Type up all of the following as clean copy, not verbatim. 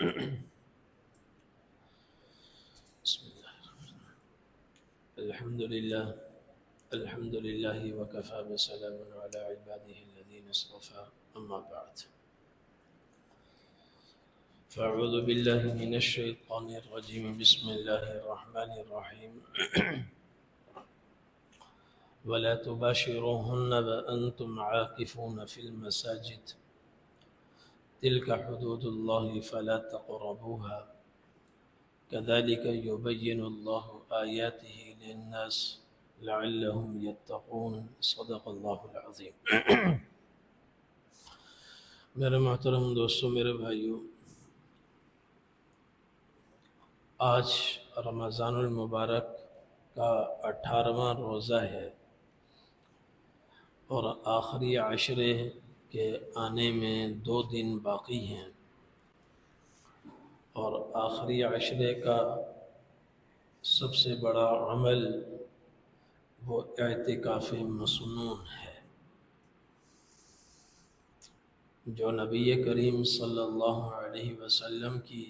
بسم الله الرحمن الرحيم. الحمد لله وكفى بسلام على عباده الذين اصطفى أما بعد فأعوذ بالله من الشيطان الرجيم. بسم الله الرحمن الرحيم. ولا تباشروهن وأنتم عاكفون في المساجد تلك حدود الله فلا تقربوها كذلك يبين الله آياته للناس لعلهم يتقون. صدق اللہ العظیم. میرے محترم دوستو، میرے بھائیو، آج رمضان المبارک کا 18واں روزہ ہے اور آخری عشرے کے آنے میں 2 دن باقی ہیں، اور آخری عشرے کا سب سے بڑا عمل وہ اعتکاف مسنون ہے، جو نبی کریم صلی اللہ علیہ وسلم کی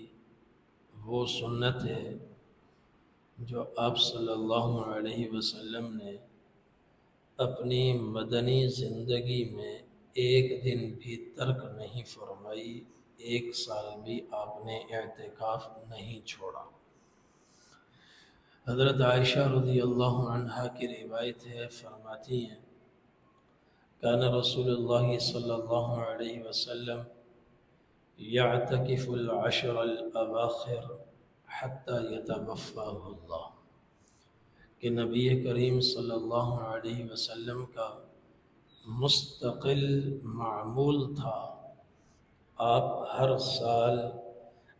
وہ سنت ہے جو آپ صلی اللہ علیہ وسلم نے اپنی مدنی زندگی میں ایک دن بھی ترک نہیں فرمائی، 1 سال بھی آپ نے اعتکاف نہیں چھوڑا۔ حضرت عائشہ رضی اللہ عنہا کی روایت ہے، فرماتی ہیں کان رسول اللہ صلی اللہ علیہ وسلم یعتکف العشر الاواخر حتی یتوفاہ اللہ، کہ نبی کریم صلی اللہ علیہ وسلم کا مستقل معمول تھا، آپ ہر سال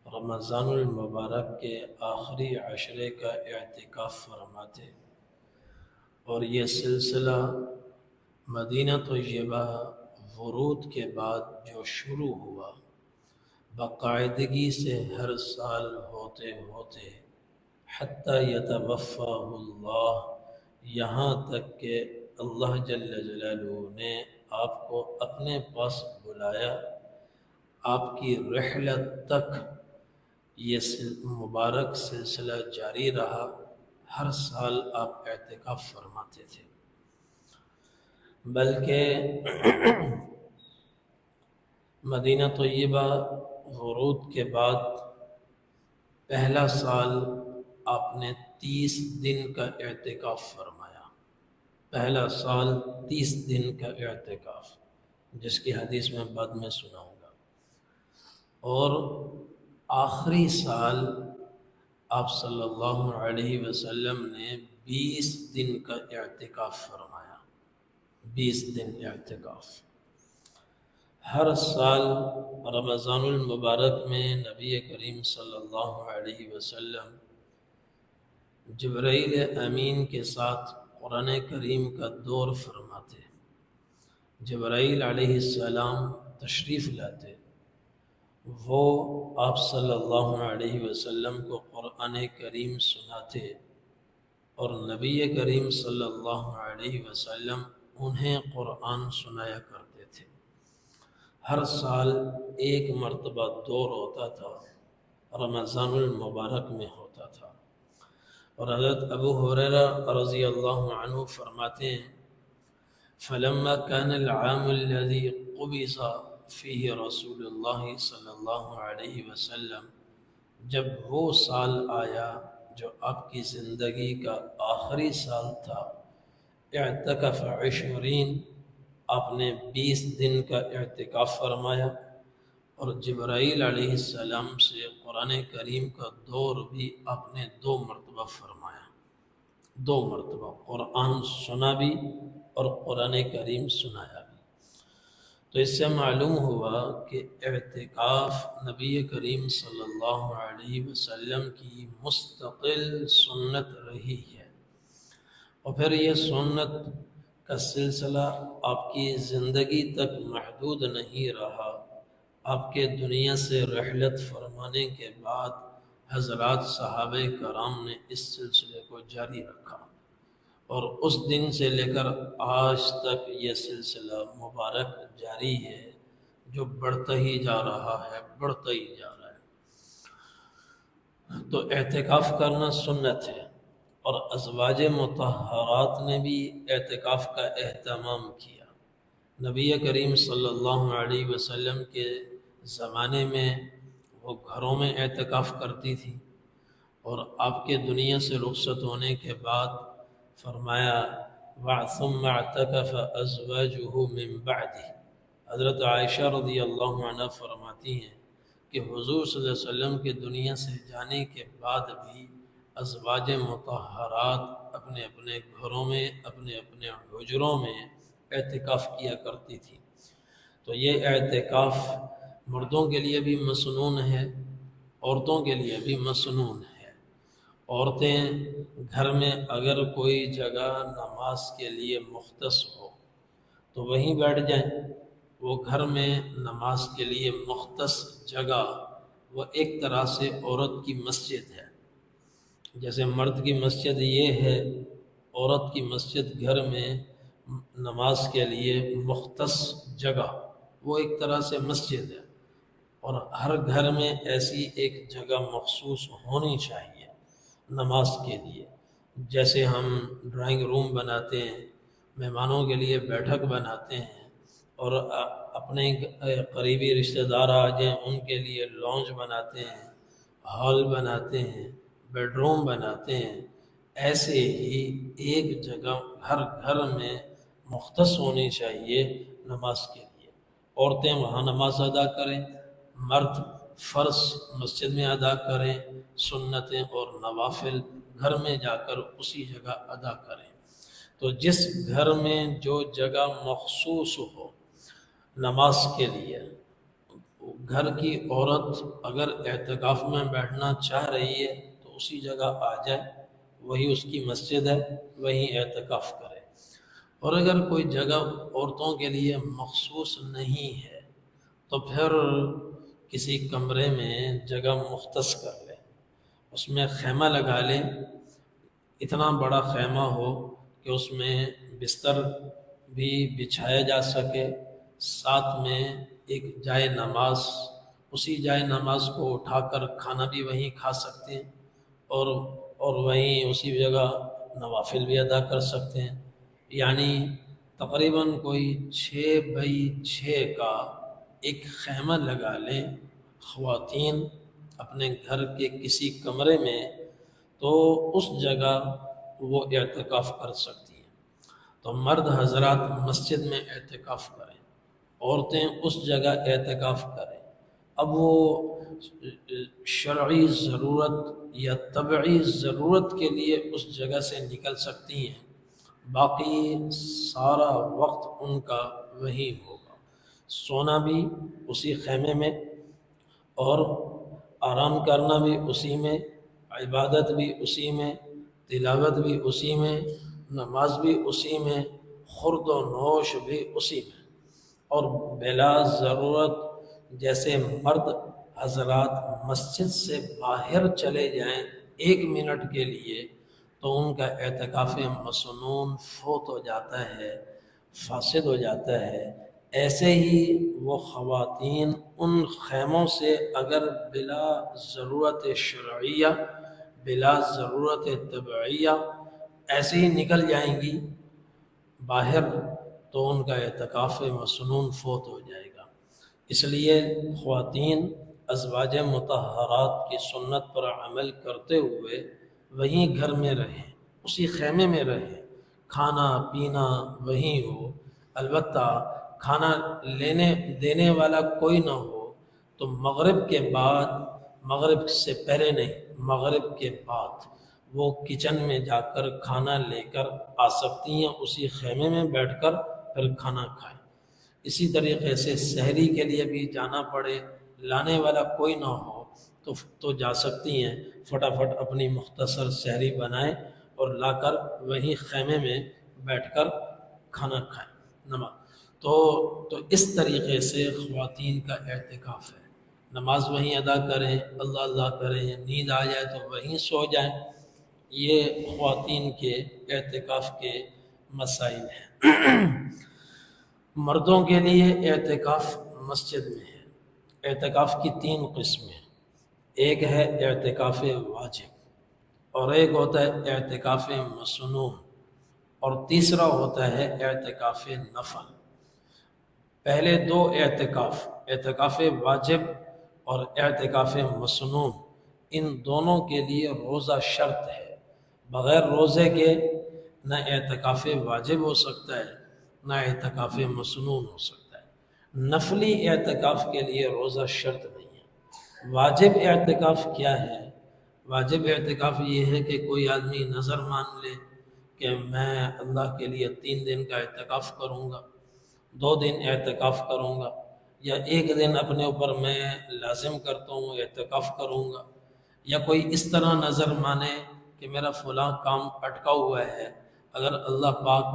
رمضان المبارک کے آخری عشرے کا اعتکاف فرماتے، اور یہ سلسلہ مدینہ طیبہ ورود کے بعد جو شروع ہوا، باقاعدگی سے ہر سال ہوتے ہوتے حتیٰ یتوفاہ اللہ، یہاں تک کہ اللہ جل جلالہ نے آپ کو اپنے پاس بلایا، آپ کی رحلت تک یہ مبارک سلسلہ جاری رہا، ہر سال آپ اعتکاف فرماتے تھے۔ بلکہ مدینہ طیبہ ورود کے بعد پہلا سال آپ نے 30 دن کا اعتکاف فرمایا، پہلا سال 30 دن کا اعتکاف، جس کی حدیث میں بعد میں سناؤں گا، اور آخری سال آپ صلی اللہ علیہ وسلم نے 20 دن کا اعتکاف فرمایا، 20 دن اعتکاف۔ ہر سال رمضان المبارک میں نبی کریم صلی اللہ علیہ وسلم جبرائیل امین کے ساتھ قرآن کریم کا دور فرماتے، جبرائیل علیہ السلام تشریف لاتے، وہ آپ صلی اللہ علیہ وسلم کو قرآن کریم سناتے، اور نبی کریم صلی اللہ علیہ وسلم انہیں قرآن سنایا کرتے تھے۔ ہر سال 1 مرتبہ دور ہوتا تھا، رمضان المبارک میں ہوتا تھا، اور حضرت ابو ہریرہ رضی اللہ عنہ فرماتے ہیں فلما كان العام الذي قبض فيه رسول اللہ صلی اللہ علیہ وسلم، جب وہ سال آیا جو آپ کی زندگی کا آخری سال تھا، اعتکف 20، آپ نے 20 دن کا اعتکاف فرمایا، اور جبرائیل علیہ السلام سے قرآن کریم کا دور بھی آپ نے 2 مرتبہ فرمایا، 2 مرتبہ قرآن سنا بھی اور قرآن کریم سنایا بھی۔ تو اس سے معلوم ہوا کہ اعتکاف نبی کریم صلی اللہ علیہ وسلم کی مستقل سنت رہی ہے، اور پھر یہ سنت کا سلسلہ آپ کی زندگی تک محدود نہیں رہا، آپ کے دنیا سے رحلت فرمانے کے بعد حضرات صحابہ کرام نے اس سلسلے کو جاری رکھا، اور اس دن سے لے کر آج تک یہ سلسلہ مبارک جاری ہے، جو بڑھتا ہی جا رہا ہے، بڑھتا ہی جا رہا ہے۔ تو اعتکاف کرنا سنت ہے، اور ازواج مطہرات نے بھی اعتکاف کا اہتمام کیا۔ نبی کریم صلی اللہ علیہ وسلم کے زمانے میں وہ گھروں میں اعتکاف کرتی تھی، اور آپ کے دنیا سے رخصت ہونے کے بعد فرمایا ثم اعتکف ازواجہ من بعدہ۔ حضرت عائشہ رضی اللہ عنہ فرماتی ہیں کہ حضور صلی اللہ علیہ وسلم کے دنیا سے جانے کے بعد بھی ازواج مطہرات اپنے اپنے گھروں میں، اپنے اپنے حجروں میں اعتکاف کیا کرتی تھی۔ تو یہ اعتکاف مردوں کے لیے بھی مسنون ہے، عورتوں کے لیے بھی مسنون ہے۔ عورتیں گھر میں اگر کوئی جگہ نماز کے لیے مختص ہو تو وہیں بیٹھ جائیں۔ وہ گھر میں نماز کے لیے مختص جگہ وہ ایک طرح سے عورت کی مسجد ہے۔ جیسے مرد کی مسجد یہ ہے، عورت کی مسجد گھر میں نماز کے لیے مختص جگہ وہ ایک طرح سے مسجد ہے، اور ہر گھر میں ایسی ایک جگہ مخصوص ہونی چاہیے نماز کے لیے۔ جیسے ہم ڈرائنگ روم بناتے ہیں، مہمانوں کے لیے بیٹھک بناتے ہیں، اور اپنے قریبی رشتہ دار آ جائیں ان کے لیے لانج بناتے ہیں، ہال بناتے ہیں، بیڈ روم بناتے ہیں، ایسے ہی ایک جگہ ہر گھر میں مختص ہونی چاہیے نماز کے لیے۔ عورتیں وہاں نماز ادا کریں، مرد فرض مسجد میں ادا کریں، سنتیں اور نوافل گھر میں جا کر اسی جگہ ادا کریں۔ تو جس گھر میں جو جگہ مخصوص ہو نماز کے لیے، گھر کی عورت اگر اعتکاف میں بیٹھنا چاہ رہی ہے تو اسی جگہ آ جائے، وہی اس کی مسجد ہے، وہیں اعتکاف کرے۔ اور اگر کوئی جگہ عورتوں کے لیے مخصوص نہیں ہے تو پھر کسی کمرے میں جگہ مختص کر لے، اس میں خیمہ لگا لے، اتنا بڑا خیمہ ہو کہ اس میں بستر بھی بچھایا جا سکے، ساتھ میں ایک جائے نماز، اسی جائے نماز کو اٹھا کر کھانا بھی وہیں کھا سکتے ہیں، اور وہیں اسی جگہ نوافل بھی ادا کر سکتے ہیں۔ یعنی تقریباً کوئی 6x6 کا ایک خیمہ لگا لیں خواتین اپنے گھر کے کسی کمرے میں، تو اس جگہ وہ اعتکاف کر سکتی ہیں۔ تو مرد حضرات مسجد میں اعتکاف کریں، عورتیں اس جگہ اعتکاف کریں۔ اب وہ شرعی ضرورت یا طبعی ضرورت کے لیے اس جگہ سے نکل سکتی ہیں، باقی سارا وقت ان کا وہی ہوگا، سونا بھی اسی خیمے میں، اور آرام کرنا بھی اسی میں، عبادت بھی اسی میں، تلاوت بھی اسی میں، نماز بھی اسی میں، خورد و نوش بھی اسی میں۔ اور بلا ضرورت جیسے مرد حضرات مسجد سے باہر چلے جائیں 1 منٹ کے لیے تو ان کا اعتکاف مسنون فوت ہو جاتا ہے، فاسد ہو جاتا ہے۔ ایسے ہی وہ خواتین ان خیموں سے اگر بلا ضرورت شرعیہ، بلا ضرورت طبعیہ ایسے ہی نکل جائیں گی باہر تو ان کا اعتکاف مسنون فوت ہو جائے گا۔ اس لیے خواتین ازواج مطہرات کی سنت پر عمل کرتے ہوئے وہیں گھر میں رہیں، اسی خیمے میں رہیں، کھانا پینا وہیں ہو، البتہ کھانا دینے والا کوئی نہ ہو تو مغرب کے بعد، مغرب سے پہلے نہیں، مغرب کے بعد وہ کچن میں جا کر کھانا لے کر آ سکتی ہیں، اسی خیمے میں بیٹھ کر پھر کھانا کھائیں۔ اسی طریقے سے سحری کے لیے بھی جانا پڑے، لانے والا کوئی نہ ہو تو جا سکتی ہیں، فٹافٹ اپنی مختصر سحری بنائیں اور لا کر وہیں خیمے میں بیٹھ کر کھانا کھائیں۔ تو اس طریقے سے خواتین کا اعتکاف ہے، نماز وہیں ادا کریں، اللہ اللہ کریں، نیند آ جائے تو وہیں سو جائیں۔ یہ خواتین کے اعتکاف کے مسائل ہیں۔ مردوں کے لیے اعتکاف مسجد میں ہے۔ اعتکاف کی 3 قسمیں، ایک ہے اعتکاف واجب اور ایک ہوتا ہے اعتکاف مسنون اور تیسرا ہوتا ہے اعتکاف نفل۔ پہلے دو اعتکاف واجب اور اعتکاف مسنون، ان دونوں کے لیے روزہ شرط ہے۔ بغیر روزے کے نہ اعتکاف واجب ہو سکتا ہے نہ اعتکاف مسنون ہو سکتا ہے۔ نفلی اعتکاف کے لیے روزہ شرط نہیں ہے۔ واجب اعتکاف کیا ہے؟ واجب اعتکاف یہ ہے کہ کوئی آدمی نظر مان لے کہ میں اللہ کے لیے 3 دن کا اعتکاف کروں گا، 2 دن اعتکاف کروں گا، یا 1 دن اپنے اوپر میں لازم کرتا ہوں اعتکاف کروں گا، یا کوئی اس طرح نظر مانے کہ میرا فلاں کام اٹکا ہوا ہے، اگر اللہ پاک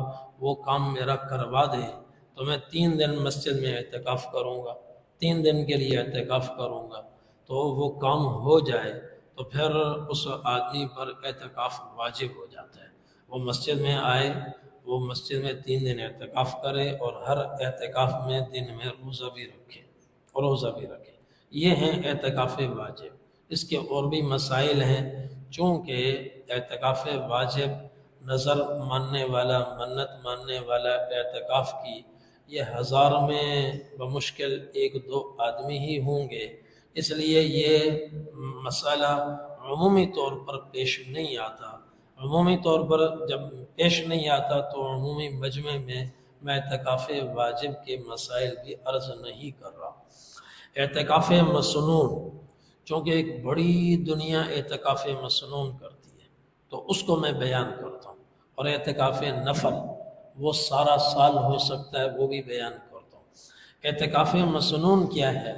وہ کام میرا کروا دے تو میں 3 دن مسجد میں اعتکاف کروں گا، 3 دن کے لیے اعتکاف کروں گا، تو وہ کام ہو جائے تو پھر اس آدمی پر اعتکاف واجب ہو جاتا ہے۔ وہ مسجد میں آئے، وہ مسجد میں 3 دن اعتکاف کرے اور ہر اعتکاف میں دن میں روزہ بھی رکھے۔ یہ ہیں اعتکاف واجب۔ اس کے اور بھی مسائل ہیں، چونکہ اعتکاف واجب نظر ماننے والا، منت ماننے والا اعتکاف کی یہ 1000 میں بمشکل 1-2 آدمی ہی ہوں گے، اس لیے یہ مسئلہ عمومی طور پر پیش نہیں آتا۔ عمومی طور پر جب پیش نہیں آتا تو عمومی مجمع میں اعتکاف واجب کے مسائل بھی عرض نہیں کر رہا۔ اعتکاف مسنون، چونکہ ایک بڑی دنیا اعتکاف مسنون کرتی ہے تو اس کو میں بیان کرتا ہوں، اور اعتکاف نفل وہ سارا سال ہو سکتا ہے، وہ بھی بیان کرتا ہوں۔ اعتکاف مسنون کیا ہے؟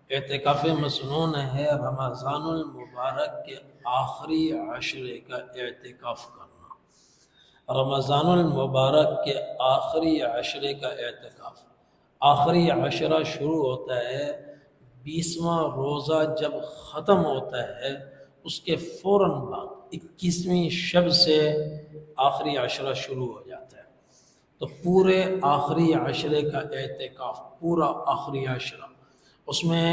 اعتکاف مسنون ہے رمضان المبارک کے آخری عشرے کا اعتکاف کرنا۔ رمضان المبارک کے آخری عشرے کا اعتکاف، آخری عشرہ شروع ہوتا ہے 20واں روزہ جب ختم ہوتا ہے اس کے فوراً بعد 21ویں شب سے آخری عشرہ شروع ہو جاتا ہے، تو پورے آخری عشرے کا اعتکاف، پورا آخری عشرہ، اس میں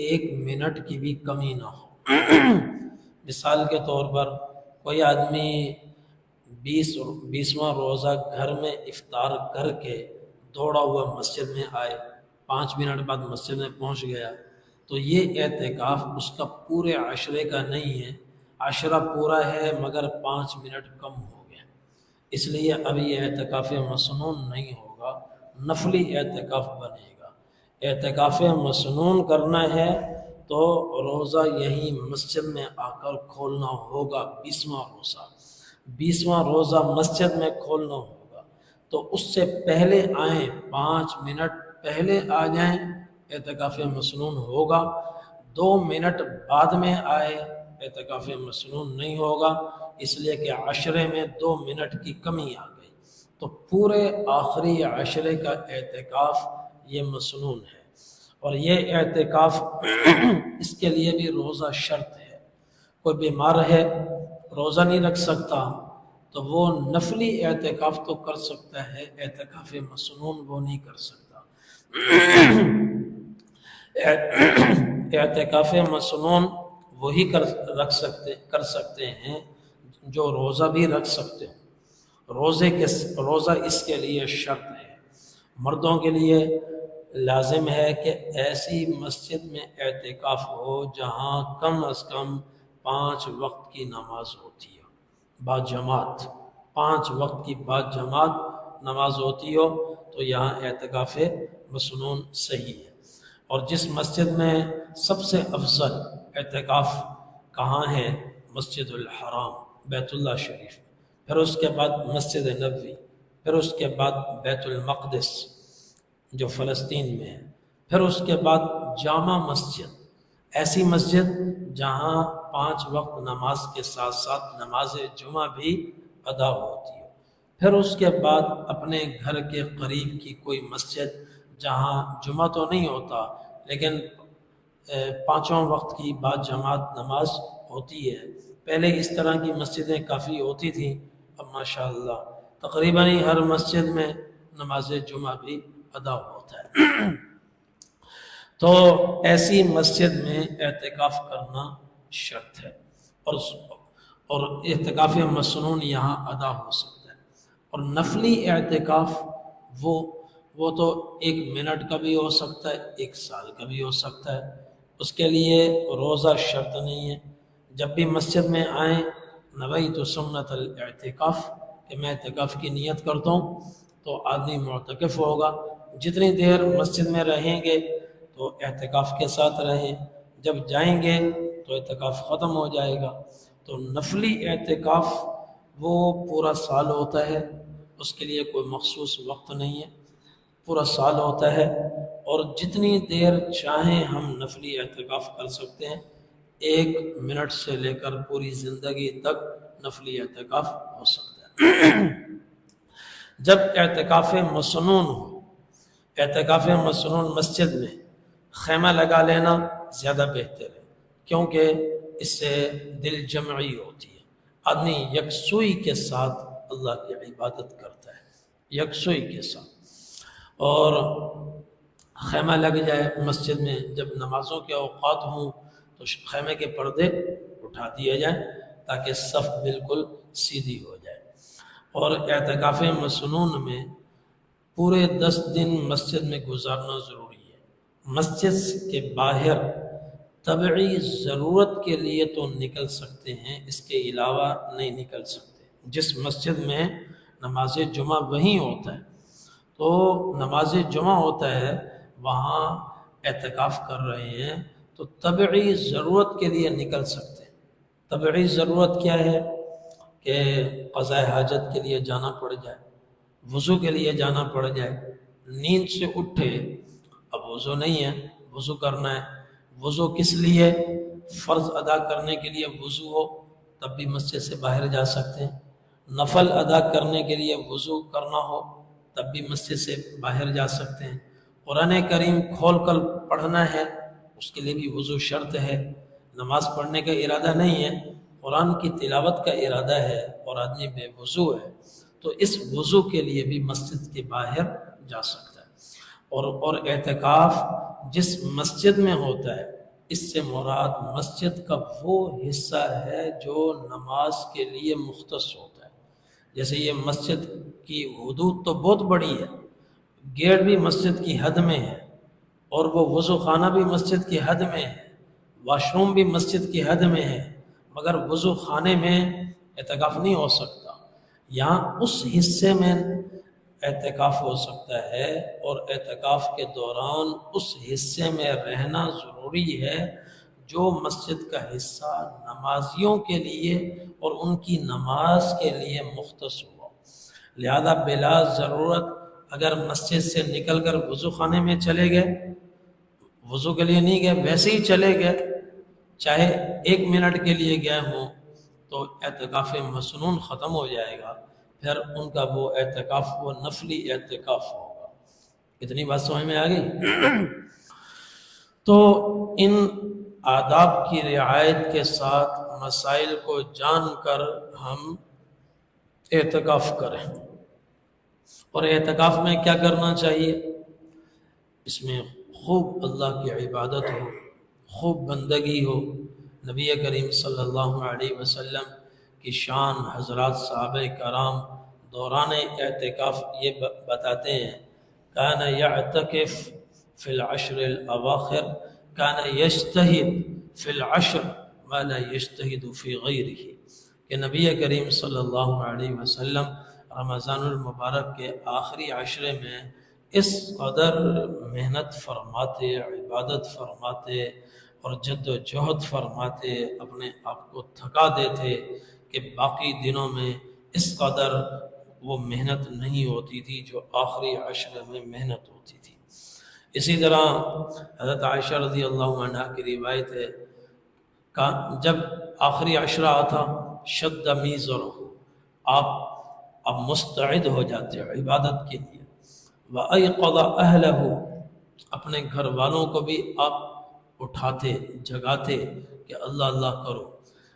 1 منٹ کی بھی کمی نہ ہو۔ مثال کے طور پر کوئی آدمی 20واں روزہ گھر میں افطار کر کے دوڑا ہوا مسجد میں آئے، 5 منٹ بعد مسجد میں پہنچ گیا، تو یہ اعتکاف اس کا پورے عشرے کا نہیں ہے، عشرہ پورا ہے مگر 5 منٹ کم ہو گیا، اس لیے اب یہ اعتکاف مسنون نہیں ہوگا، نفلی اعتکاف بنے گا۔ اعتکاف مسنون کرنا ہے تو روزہ یہیں مسجد میں آ کر کھولنا ہوگا، 20واں روزہ مسجد میں کھولنا ہوگا، تو اس سے پہلے آئیں، 5 منٹ پہلے آ جائیں، اعتکاف مسنون ہوگا۔ 2 منٹ بعد میں آئے، اعتکاف مسنون نہیں ہوگا، اس لیے کہ عشرے میں 2 منٹ کی کمی آ گئی، تو پورے آخری عشرے کا اعتکاف یہ مسنون ہے۔ اور یہ اعتکاف اس کے لیے بھی روزہ شرط ہے۔ کوئی بیمار ہے، روزہ نہیں رکھ سکتا، تو وہ نفلی اعتکاف تو کر سکتا ہے، اعتکاف مسنون وہ نہیں کر سکتا۔ اعتکاف مسنون وہی کر سکتے ہیں جو روزہ بھی رکھ سکتے ہیں۔ روزہ اس کے لیے شرط ہے۔ مردوں کے لیے لازم ہے کہ ایسی مسجد میں اعتکاف ہو جہاں کم از کم 5 وقت کی نماز ہوتی ہے، باجماعت 5 وقت کی باجماعت نماز ہوتی ہو، تو یہاں اعتکاف مسنون صحیح ہے۔ اور جس مسجد میں سب سے افضل اعتکاف کہاں ہے؟ مسجد الحرام، بیت اللہ شریف، پھر اس کے بعد مسجد نبوی، پھر اس کے بعد بیت المقدس جو فلسطین میں ہے، پھر اس کے بعد جامع مسجد، ایسی مسجد جہاں 5 وقت نماز کے ساتھ ساتھ نماز جمعہ بھی ادا ہوتی ہے، پھر اس کے بعد اپنے گھر کے قریب کی کوئی مسجد جہاں جمعہ تو نہیں ہوتا لیکن 5 وقت کی بعد جماعت نماز ہوتی ہے۔ پہلے اس طرح کی مسجدیں کافی ہوتی تھیں، اب ماشاءاللہ تقریباً ہر مسجد میں نماز جمعہ بھی ادا ہوتا ہے۔ تو ایسی مسجد میں اعتکاف کرنا شرط ہے، اور اعتکاف مسنون یہاں ادا ہو سکتا ہے۔ اور نفلی اعتکاف وہ تو 1 منٹ کا بھی ہو سکتا ہے، 1 سال کا بھی ہو سکتا ہے، اس کے لیے روزہ شرط نہیں ہے۔ جب بھی مسجد میں آئیں نویت سنت الاعتکاف کہ میں اعتکاف کی نیت کرتا ہوں، تو آدمی معتکف ہوگا۔ جتنی دیر مسجد میں رہیں گے تو اعتکاف کے ساتھ رہیں، جب جائیں گے تو اعتکاف ختم ہو جائے گا۔ تو نفلی اعتکاف وہ پورا سال ہوتا ہے، اس کے لیے کوئی مخصوص وقت نہیں ہے، پورا سال ہوتا ہے، اور جتنی دیر چاہیں ہم نفلی اعتکاف کر سکتے ہیں۔ 1 منٹ سے لے کر پوری زندگی تک نفلی اعتکاف ہو سکتا ہے۔ جب اعتکاف مسنون ہو، اعتکاف مسنون مسجد میں خیمہ لگا لینا زیادہ بہتر ہے، کیونکہ اس سے دل جمعی ہوتی ہے، آدمی یکسوئی کے ساتھ اللہ کی عبادت کرتا ہے، یکسوئی کے ساتھ۔ اور خیمہ لگ جائے مسجد میں، جب نمازوں کے اوقات ہوں تو خیمے کے پردے اٹھا دیے جائیں تاکہ صف بالکل سیدھی ہو جائے۔ اور اعتکاف مسنون میں پورے 10 دن مسجد میں گزارنا ضروری ہے۔ مسجد کے باہر طبعی ضرورت کے لیے تو نکل سکتے ہیں، اس کے علاوہ نہیں نکل سکتے۔ جس مسجد میں نماز جمعہ وہیں ہوتا ہے، تو نماز جمعہ ہوتا ہے، وہاں اعتکاف کر رہے ہیں تو طبعی ضرورت کے لیے نکل سکتے ہیں۔ طبعی ضرورت کیا ہے کہ قضاء حاجت کے لیے جانا پڑ جائے، وضو کے لیے جانا پڑ جائے، نیند سے اٹھے، اب وضو نہیں ہے، وضو کرنا ہے۔ وضو کس لیے؟ فرض ادا کرنے کے لیے وضو ہو تب بھی مسجد سے باہر جا سکتے ہیں، نفل ادا کرنے کے لیے وضو کرنا ہو تب بھی مسجد سے باہر جا سکتے ہیں۔ قرآن کریم کھول کر پڑھنا ہے، اس کے لیے بھی وضو شرط ہے۔ نماز پڑھنے کا ارادہ نہیں ہے، قرآن کی تلاوت کا ارادہ ہے اور آدمی بے وضو ہے، تو اس وضو کے لیے بھی مسجد کے باہر جا سکتا ہے۔ اور اعتکاف جس مسجد میں ہوتا ہے، اس سے مراد مسجد کا وہ حصہ ہے جو نماز کے لیے مختص ہوتا ہے۔ جیسے یہ مسجد کی حدود تو بہت بڑی ہے، گیٹ بھی مسجد کی حد میں ہے، اور وہ وضو خانہ بھی مسجد کی حد میں ہے، واش روم بھی مسجد کی حد میں ہے، مگر وضو خانے میں اعتکاف نہیں ہو سکتا۔ یہاں اس حصے میں اعتکاف ہو سکتا ہے، اور اعتکاف کے دوران اس حصے میں رہنا ضروری ہے جو مسجد کا حصہ نمازیوں کے لیے اور ان کی نماز کے لیے مختص ہوا۔ لہذا بلا ضرورت اگر مسجد سے نکل کر وضو خانے میں چلے گئے، وضو کے لیے نہیں گئے، ویسے ہی چلے گئے، چاہے 1 منٹ کے لیے گئے ہوں، تو اعتکاف مسنون ختم ہو جائے گا، پھر ان کا وہ اعتکاف وہ نفلی اعتکاف ہوگا۔ اتنی بات سمجھ میں آ گئی؟ تو ان آداب کی رعایت کے ساتھ مسائل کو جان کر ہم اعتکاف کریں۔ اور اعتکاف میں کیا کرنا چاہیے؟ اس میں خوب اللہ کی عبادت ہو، خوب بندگی ہو۔ نبی کریم صلی اللہ علیہ وسلم کی شان حضرات صحابہ کرام دوران اعتکاف یہ بتاتے ہیں، کان یعتکف فی العشر الاواخر، کان یجتہد فی العشر ما لا یجتہد فی غیرہ، کہ نبی کریم صلی اللہ علیہ وسلم رمضان المبارک کے آخری عشرے میں اس قدر محنت فرماتے، عبادت فرماتے اور جد و جہد فرماتے، اپنے آپ کو تھکا دیتے کہ باقی دنوں میں اس قدر وہ محنت نہیں ہوتی تھی جو آخری عشرے میں محنت ہوتی تھی۔ اسی طرح حضرت عائشہ رضی اللہ عنہ کی روایت ہے، جب آخری عشرہ آتا شد میزرہ، آپ مستعد ہو جاتے عبادت کے لیے، وَأَيْقَظَ أَهْلَهُ، اپنے گھر والوں کو بھی آپ اٹھاتے جگاتے کہ اللہ اللہ کرو،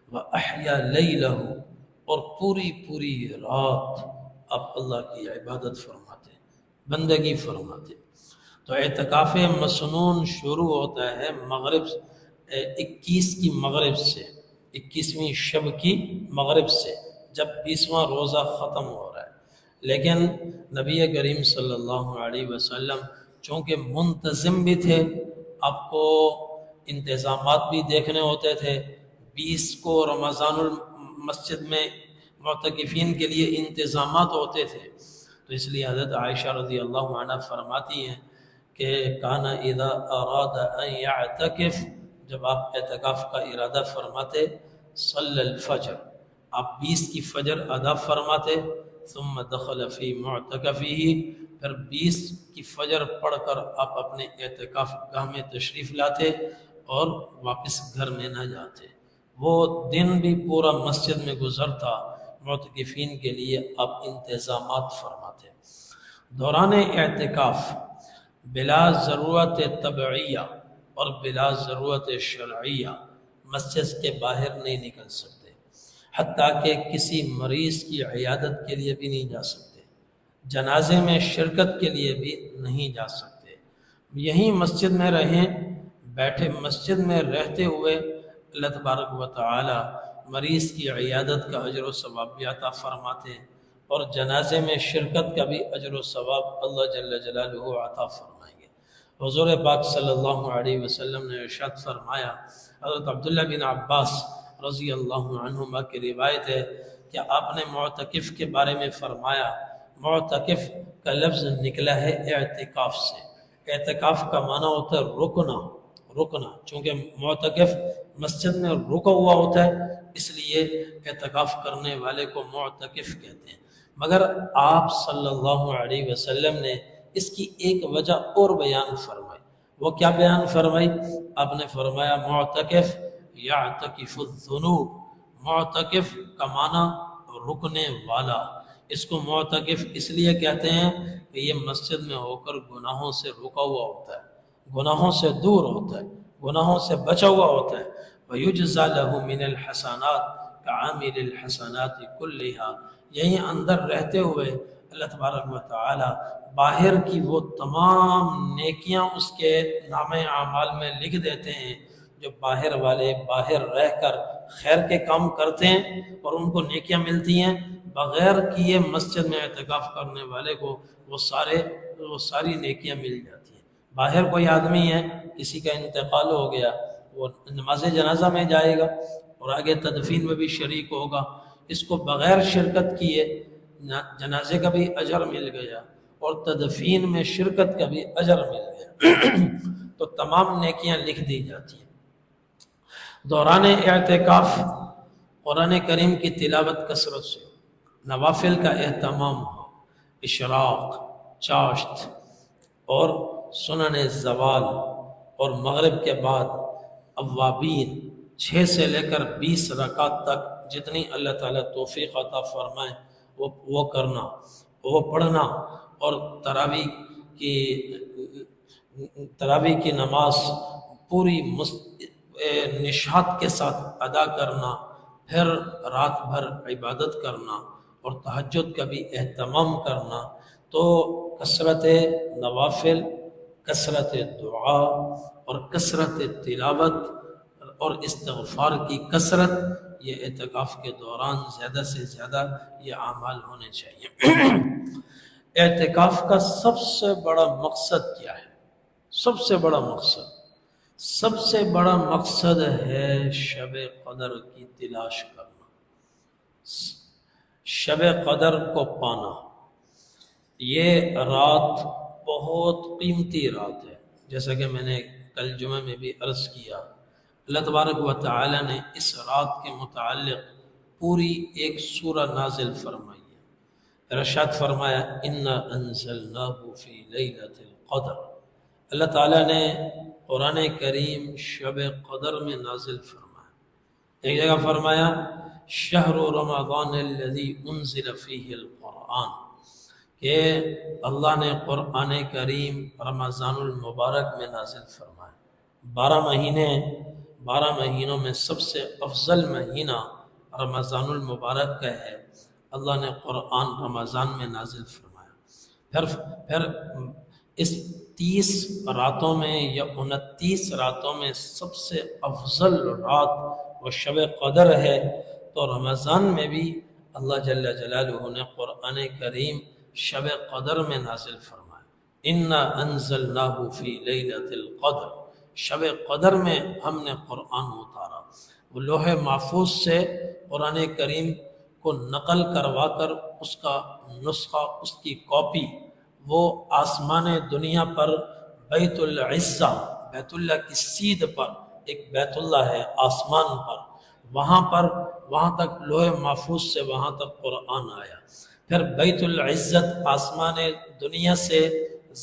وَأَحْيَا لَيْلَهُ، اور پوری رات آپ اللہ کی عبادت فرماتے، بندگی فرماتے۔ تو اعتکاف مسنون شروع ہوتا ہے مغرب 21 کی مغرب سے، 21ویں شب کی مغرب سے، جب 20واں روزہ ختم ہو رہا ہے۔ لیکن نبی کریم صلی اللہ علیہ وسلم چونکہ منتظم بھی تھے، آپ کو انتظامات بھی دیکھنے ہوتے تھے۔ 20 کو رمضان المسجد میں معتکفین کے لیے انتظامات ہوتے تھے، تو اس لیے حضرت عائشہ رضی اللہ عنہ فرماتی ہیں کہ کان اذا اراد ان یعتکف، جب آپ اعتکاف کا ارادہ فرماتے، صلی الفجر، آپ 20 کی فجر ادا فرماتے، ثم دخل فی معتکفہ، پھر 20 کی فجر پڑھ کر آپ اپنے اعتکاف گاہ میں تشریف لاتے اور واپس گھر میں نہ جاتے۔ وہ دن بھی پورا مسجد میں گزرتا، معتکفین کے لیے آپ انتظامات فرماتے۔ دوران اعتکاف بلا ضرورت طبعیہ اور بلا ضرورت شرعیہ مسجد کے باہر نہیں نکل سکتے، حتیٰ کہ کسی مریض کی عیادت کے لیے بھی نہیں جا سکتے، جنازے میں شرکت کے لیے بھی نہیں جا سکتے۔ یہیں مسجد میں رہیں، بیٹھے مسجد میں رہتے ہوئے اللہ تبارک و تعالی مریض کی عیادت کا اجر و ثواب بھی عطا فرماتے ہیں، اور جنازے میں شرکت کا بھی اجر و ثواب اللہ جل جلالہ عطا فرمائیں گے۔ حضور پاک صلی اللہ علیہ وسلم نے ارشاد فرمایا، حضرت عبداللہ بن عباس رضی اللہ عنہما کی روایت ہے کہ آپ نے معتکف کے بارے میں فرمایا، معتکف کا لفظ نکلا ہے اعتکاف سے۔ اعتکاف کا معنی ہوتا ہے رکنا، چونکہ معتکف مسجد میں رکا ہوا ہوتا ہے، اس لیے اعتکاف کرنے والے کو معتکف کہتے ہیں۔ مگر آپ صلی اللہ علیہ وسلم نے اس کی ایک وجہ اور بیان فرمائی۔ وہ کیا بیان فرمائی؟ آپ نے فرمایا معتکف یعتکف الذنوب، معتکف کا معنی رکنے والا۔ اس کو معتکف اس لیے کہتے ہیں کہ یہ مسجد میں ہو کر گناہوں سے رکا ہوا ہوتا ہے، گناہوں سے دور ہوتا ہے، گناہوں سے بچا ہوا ہوتا ہے۔ وَيُجْزَى لَهُ مِنَ الْحَسَنَاتِ كَعَامِلِ الْحَسَنَاتِ كُلِّهَا، یہیں اندر رہتے ہوئے اللہ تبارک و تعالی باہر کی وہ تمام نیکیاں اس کے نام اعمال میں لکھ دیتے ہیں۔ جو باہر والے باہر رہ کر خیر کے کام کرتے ہیں اور ان کو نیکیاں ملتی ہیں، بغیر کیے مسجد میں اعتکاف کرنے والے کو وہ ساری نیکیاں مل جاتی ہیں۔ باہر کوئی آدمی ہے، کسی کا انتقال ہو گیا، وہ نماز جنازہ میں جائے گا اور آگے تدفین میں بھی شریک ہوگا، اس کو بغیر شرکت کیے جنازے کا بھی اجر مل گیا اور تدفین میں شرکت کا بھی اجر مل گیا، تو تمام نیکیاں لکھ دی جاتی ہیں۔ دوران اعتکاف قرآن کریم کی تلاوت کثرت سے، نوافل کا اہتمام ہو، اشراق، چاشت اور سنن زوال اور مغرب کے بعد اوابین 6 سے لے کر 20 رکعت تک جتنی اللہ تعالیٰ توفیق عطا فرمائے وہ کرنا، وہ پڑھنا، اور تراویح کی نماز پوری نشاط کے ساتھ ادا کرنا، پھر رات بھر عبادت کرنا اور تہجد کا بھی اہتمام کرنا۔ تو کثرت نوافل، کثرت دعا اور کثرت تلاوت اور استغفار کی کثرت، یہ اعتکاف کے دوران زیادہ سے زیادہ یہ اعمال ہونے چاہیے۔ اعتکاف کا سب سے بڑا مقصد کیا ہے؟ سب سے بڑا مقصد ہے شب قدر کی تلاش کرنا، شب قدر کو پانا۔ یہ رات بہت قیمتی رات ہے، جیسا کہ میں نے کل جمعہ میں بھی عرض کیا، اللہ تبارک و تعالی نے اس رات کے متعلق پوری ایک سورہ نازل فرمائی ہے۔ ارشاد فرمایا اِنَّا أَنزَلْنَاهُ فِي لَيْلَةِ الْقَدْرِ، اللہ تعالیٰ نے قرآن کریم شب قدر میں نازل فرمایا۔ ایک جگہ فرمایا شہر رمضان الذی انزل فیہ القرآن، کہ اللہ نے قرآن کریم رمضان المبارک میں نازل فرمایا۔ 12 مہینوں میں سب سے افضل مہینہ رمضان المبارک کا ہے، اللہ نے قرآن رمضان میں نازل فرمایا۔ پھر اس 30 راتوں میں یا 29 راتوں میں سب سے افضل رات وہ شب قدر ہے، تو رمضان میں بھی اللہ جل جلالہ نے قرآن کریم شب قدر میں نازل فرمایا، انا انزلناہ فی لیلۃ القدر، شب قدر میں ہم نے قرآن اتارا۔ وہ لوح محفوظ سے قرآن کریم کو نقل کروا کر اس کا نسخہ، اس کی کاپی وہ آسمان دنیا پر بیت العزہ، بیت اللہ کی سیدھ پر ایک بیت اللہ ہے آسمان پر، وہاں تک لوح محفوظ سے وہاں تک قرآن آیا۔ پھر بیت العزت آسمان دنیا سے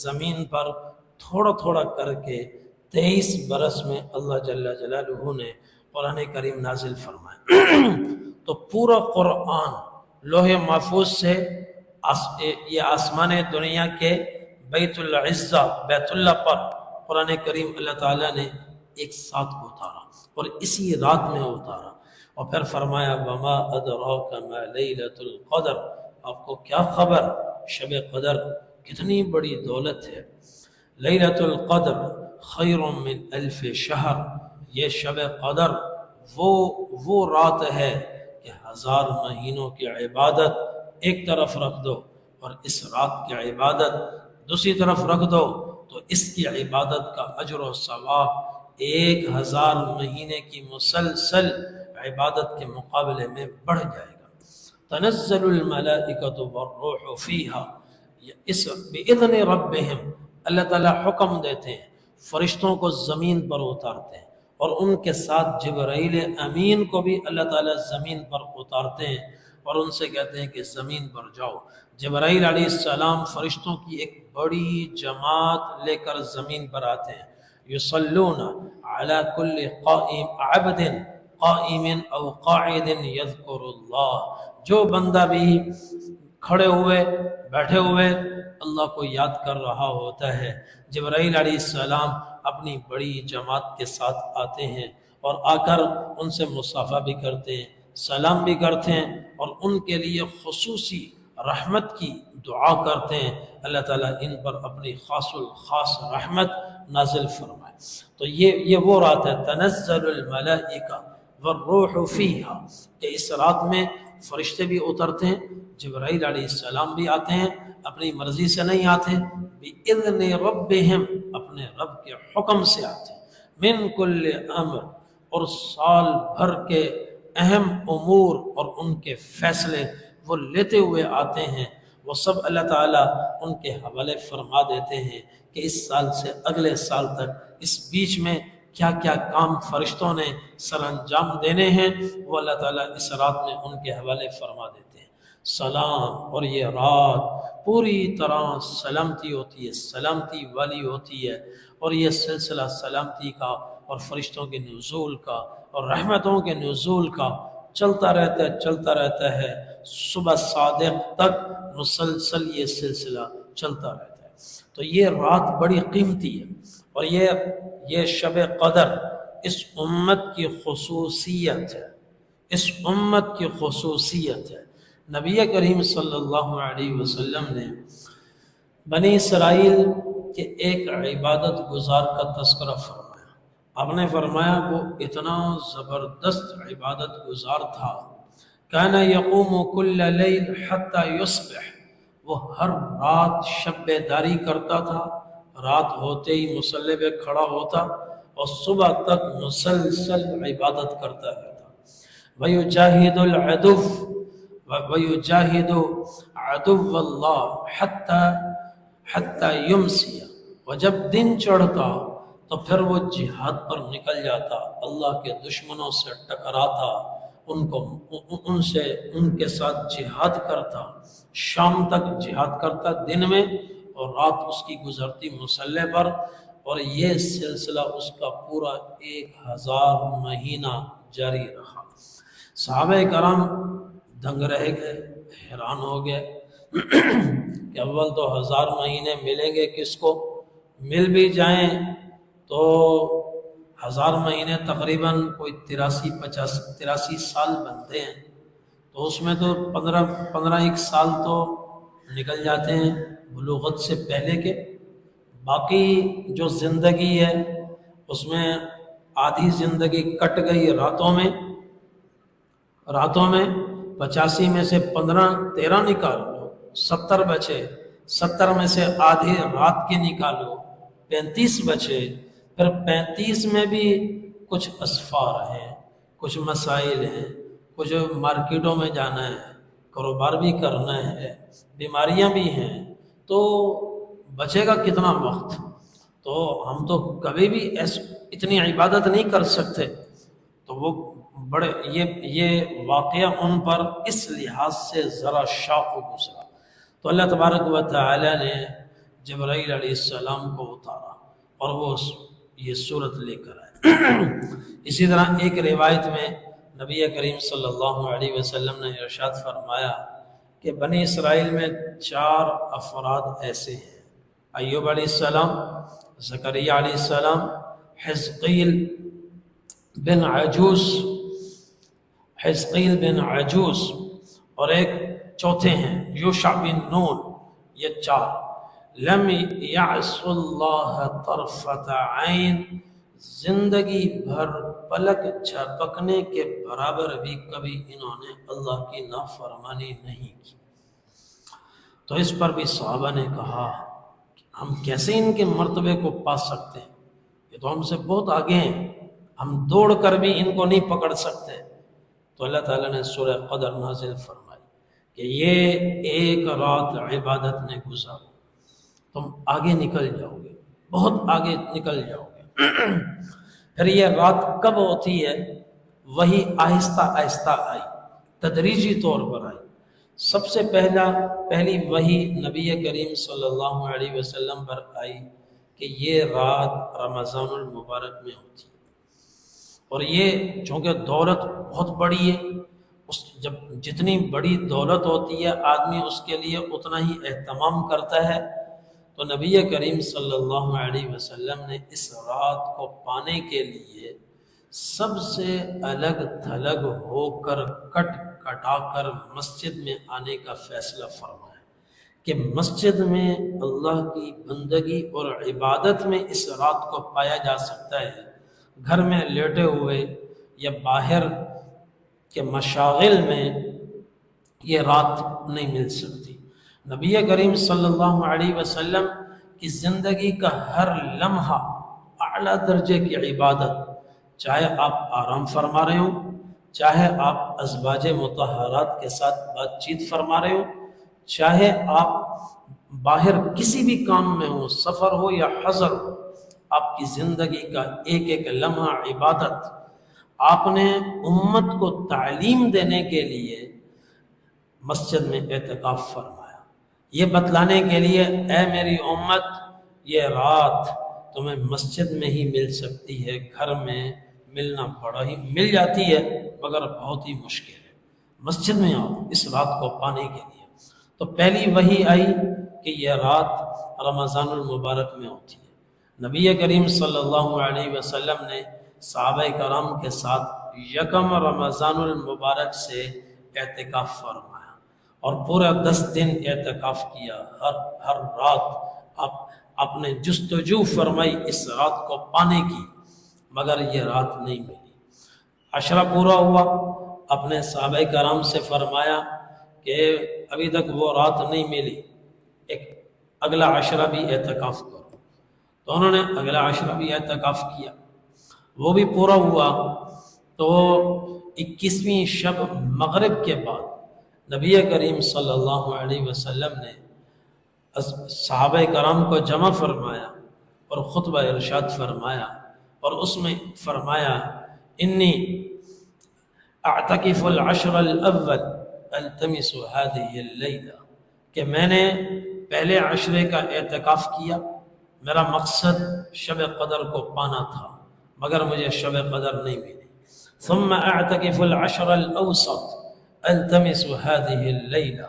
زمین پر تھوڑا تھوڑا کر کے 23 برس میں اللہ جل جلالہ نے قرآن کریم نازل فرمایا۔ تو پورا قرآن لوح محفوظ سے یہ آسمان دنیا کے بیت العزہ بیت اللہ پر قرآن کریم اللہ تعالیٰ نے ایک ساتھ اتارا اور اسی رات میں اتارا، اور پھر فرمایا وما ادراک ما لیلۃ القدر، آپ کو کیا خبر شب قدر کتنی بڑی دولت ہے۔ لیلۃ القدر خیر من الف شہر، یہ شب قدر وہ رات ہے کہ 1000 مہینوں کی عبادت ایک طرف رکھ دو اور اس رات کی عبادت دوسری طرف رکھ دو تو اس کی عبادت کا اجر و ثواب 1000 مہینے کی مسلسل عبادت کے مقابلے میں بڑھ جائے گا۔ تنزل الملائکۃ والروح فیہا، بإذن ربہم، اللہ تعالیٰ حکم دیتے ہیں، فرشتوں کو زمین پر اتارتے ہیں، اور ان کے ساتھ جبرائیل امین کو بھی اللہ تعالیٰ زمین پر اتارتے ہیں اور ان سے کہتے ہیں کہ زمین پر جاؤ۔ جبرائیل علیہ السلام فرشتوں کی ایک بڑی جماعت لے کر زمین پر آتے ہیں، یصلون علی کل عبد قائم او قاعد یذکر اللہ، جو بندہ بھی کھڑے ہوئے بیٹھے ہوئے اللہ کو یاد کر رہا ہوتا ہے، جبرائیل علیہ السلام اپنی بڑی جماعت کے ساتھ آتے ہیں اور آ کر ان سے مصافحہ بھی کرتے ہیں، سلام بھی کرتے ہیں، اور ان کے لیے خصوصی رحمت کی دعا کرتے ہیں، اللہ تعالیٰ ان پر اپنی خاص الخاص رحمت نازل فرمائے۔ تو یہ وہ رات ہے تنزل الملائکہ والروح فیہا، کہ اس رات میں فرشتے بھی اترتے ہیں، جبرائیل علیہ السلام بھی آتے ہیں، اپنی مرضی سے نہیں آتے، بِإِذْنِ رَبِّهِمْ، اپنے رب کے حکم سے آتے ہیں، من کل امر، اور سال بھر کے اہم امور اور ان کے فیصلے وہ لیتے ہوئے آتے ہیں، وہ سب اللہ تعالیٰ ان کے حوالے فرما دیتے ہیں کہ اس سال سے اگلے سال تک اس بیچ میں کیا کیا کام فرشتوں نے سر انجام دینے ہیں، وہ اللہ تعالیٰ اس رات میں ان کے حوالے فرما دیتے ہیں۔ سلام، اور یہ رات پوری طرح سلامتی ہوتی ہے، سلامتی والی ہوتی ہے، اور یہ سلسلہ سلامتی کا اور فرشتوں کے نزول کا اور رحمتوں کے نزول کا چلتا رہتا ہے صبح صادق تک، مسلسل یہ سلسلہ چلتا رہتا ہے۔ تو یہ رات بڑی قیمتی ہے، اور یہ شب قدر اس امت کی خصوصیت ہے، اس امت کی خصوصیت ہے۔ نبی کریم صلی اللہ علیہ وسلم نے بنی اسرائیل کے ایک عبادت گزار کا تذکرہ فرمایا، آپ نے فرمایا وہ اتنا زبردست عبادت گزار تھا، کان یقوم کل لیل حتی یصبح، وہ ہر رات شب بیداری کرتا تھا، رات ہوتے ہی مصلی پہ کھڑا ہوتا اور صبح تک مسلسل عبادت کرتا رہتا۔ وَيُجَاهِدُ عَدُوَّ اللَّهِ حَتَّى يُمْسِيَ، اور جب دن چڑھتا تو پھر وہ جہاد پر نکل جاتا، اللہ کے دشمنوں سے ٹکراتا، ان کے ساتھ جہاد کرتا، شام تک جہاد کرتا دن میں، اور رات اس کی گزرتی مصلی پر، اور یہ سلسلہ اس کا پورا 1000 مہینہ جاری رہا۔ صحابہ کرام دنگ رہ گئے، حیران ہو گئے کہ اول تو 1000 مہینے ملیں گے کس کو، مل بھی جائیں تو 1000 مہینے تقریباً کوئی 83 سال بنتے ہیں، تو اس میں تو 15 ایک سال تو نکل جاتے ہیں بلوغت سے پہلے کے، باقی جو زندگی ہے اس میں آدھی زندگی کٹ گئی راتوں میں 85 میں سے 13 نکال لو، 70 بچے، 70 میں سے آدھی رات کے نکالو، 35 بچے، پھر 35 میں بھی کچھ اسفار ہیں، کچھ مسائل ہیں، کچھ مارکیٹوں میں جانا ہے، کاروبار بھی کرنا ہے، بیماریاں بھی ہیں، تو بچے گا کتنا وقت؟ تو ہم تو کبھی بھی اتنی عبادت نہیں کر سکتے۔ تو وہ بڑے یہ واقعہ ان پر اس لحاظ سے ذرا شاق و گزرا، تو اللہ تبارک و تعالی نے جبرائیل علیہ السلام کو اتارا اور وہ یہ صورت لے کر آئے۔ اسی طرح ایک روایت میں نبی کریم صلی اللہ علیہ وسلم نے ارشاد فرمایا کہ بنی اسرائیل میں 4 افراد ایسے ہیں، ایوب علیہ السلام، زکریا علیہ السلام، حزقیل بن عجوز اور ایک چوتھے ہیں یوشع بن نون، یہ 4 لم یعص اللہ طرفۃ عین، زندگی بھر پلک جھپکنے کے برابر بھی کبھی انہوں نے اللہ کی نافرمانی نہیں کی۔ تو اس پر بھی صحابہ نے کہا ہم کیسے ان کے مرتبے کو پا سکتے ہیں، یہ تو ہم سے بہت آگے ہیں، ہم دوڑ کر بھی ان کو نہیں پکڑ سکتے۔ تو اللہ تعالیٰ نے سورہ قدر نازل فرمائی کہ یہ ایک رات عبادت میں گزارو، تم آگے نکل جاؤ گے، بہت آگے نکل جاؤ گے۔ پھر یہ رات کب ہوتی ہے؟ وہی آہستہ آہستہ آئی، تدریجی طور پر آئی۔ سب سے پہلی وحی نبی کریم صلی اللہ علیہ وسلم پر آئی کہ یہ رات رمضان المبارک میں ہوتی ہے، اور یہ چونکہ دولت بہت بڑی ہے، جب جتنی بڑی دولت ہوتی ہے آدمی اس کے لیے اتنا ہی اہتمام کرتا ہے، تو نبی کریم صلی اللہ علیہ وسلم نے اس رات کو پانے کے لیے سب سے الگ تھلگ ہو کر کٹا کر مسجد میں آنے کا فیصلہ فرمایا کہ مسجد میں اللہ کی بندگی اور عبادت میں اس رات کو پایا جا سکتا ہے، گھر میں لیٹے ہوئے یا باہر کے مشاغل میں یہ رات نہیں مل سکتی۔ نبی کریم صلی اللہ علیہ وسلم کی زندگی کا ہر لمحہ اعلیٰ درجے کی عبادت، چاہے آپ آرام فرما رہے ہوں، چاہے آپ ازواج مطہرات کے ساتھ بات چیت فرما رہے ہوں، چاہے آپ باہر کسی بھی کام میں ہو، سفر ہو یا حضر ہو، آپ کی زندگی کا ایک ایک لمحہ عبادت۔ آپ نے امت کو تعلیم دینے کے لیے مسجد میں اعتکاف فرمایا، یہ بتلانے کے لیے اے میری امت یہ رات تمہیں مسجد میں ہی مل سکتی ہے، گھر میں ملنا بڑا ہی مل جاتی ہے مگر بہت ہی مشکل ہے، مسجد میں آؤ اس رات کو پانے کے لیے۔ تو پہلی وحی آئی کہ یہ رات رمضان المبارک میں ہوتی ہے۔ نبی کریم صلی اللہ علیہ وسلم نے صحابہ کرام کے ساتھ یکم رمضان المبارک سے اعتکاف فرمایا اور پورا 10 دن اعتکاف کیا، ہر رات آپ نے جستجو فرمائی اس رات کو پانے کی، مگر یہ رات نہیں ملی۔ عشرہ پورا ہوا، اپنے صحابہ کرام سے فرمایا کہ ابھی تک وہ رات نہیں ملی، ایک اگلا عشرہ بھی اعتکاف کرو۔ تو انہوں نے اگلا عشرہ بھی اعتکاف کیا، وہ بھی پورا ہوا۔ تو 21ویں شب مغرب کے بعد نبی کریم صلی اللہ علیہ وسلم نے صحابہ کرام کو جمع فرمایا اور خطبہ ارشاد فرمایا، اور اس میں فرمایا انی اعتکف العشر الاول التمس هذه اللیلہ، کہ میں نے پہلے عشرے کا اعتکاف کیا، میرا مقصد شب قدر کو پانا تھا مگر مجھے شب قدر نہیں ملی۔ ثم اعتکف العشر الاوسط التمس هذه اللیلہ،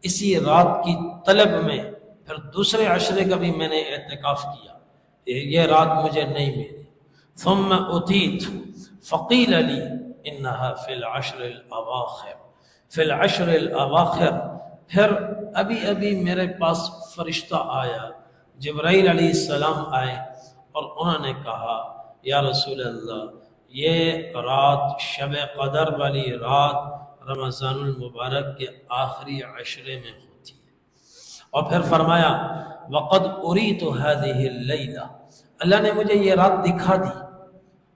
اسی رات کی طلب میں پھر دوسرے عشرے کا بھی میں نے اعتکاف کیا، یہ رات مجھے نہیں ملی۔ ثم اتیت فقیل لی انها فی العشر الاواخر، فی العشر الاواخر، پھر ابھی میرے پاس فرشتہ آیا جبرائیل علیہ السلام آئے اور انہوں نے کہا یا رسول اللہ یہ رات شب قدر والی رات رمضان المبارک کے آخری عشرے میں ہوتی ہے۔ اور پھر فرمایا وَقَدْ أُرِيتُ هَذِهِ اللَّيْلَةَ، اللہ نے مجھے یہ رات دکھا دی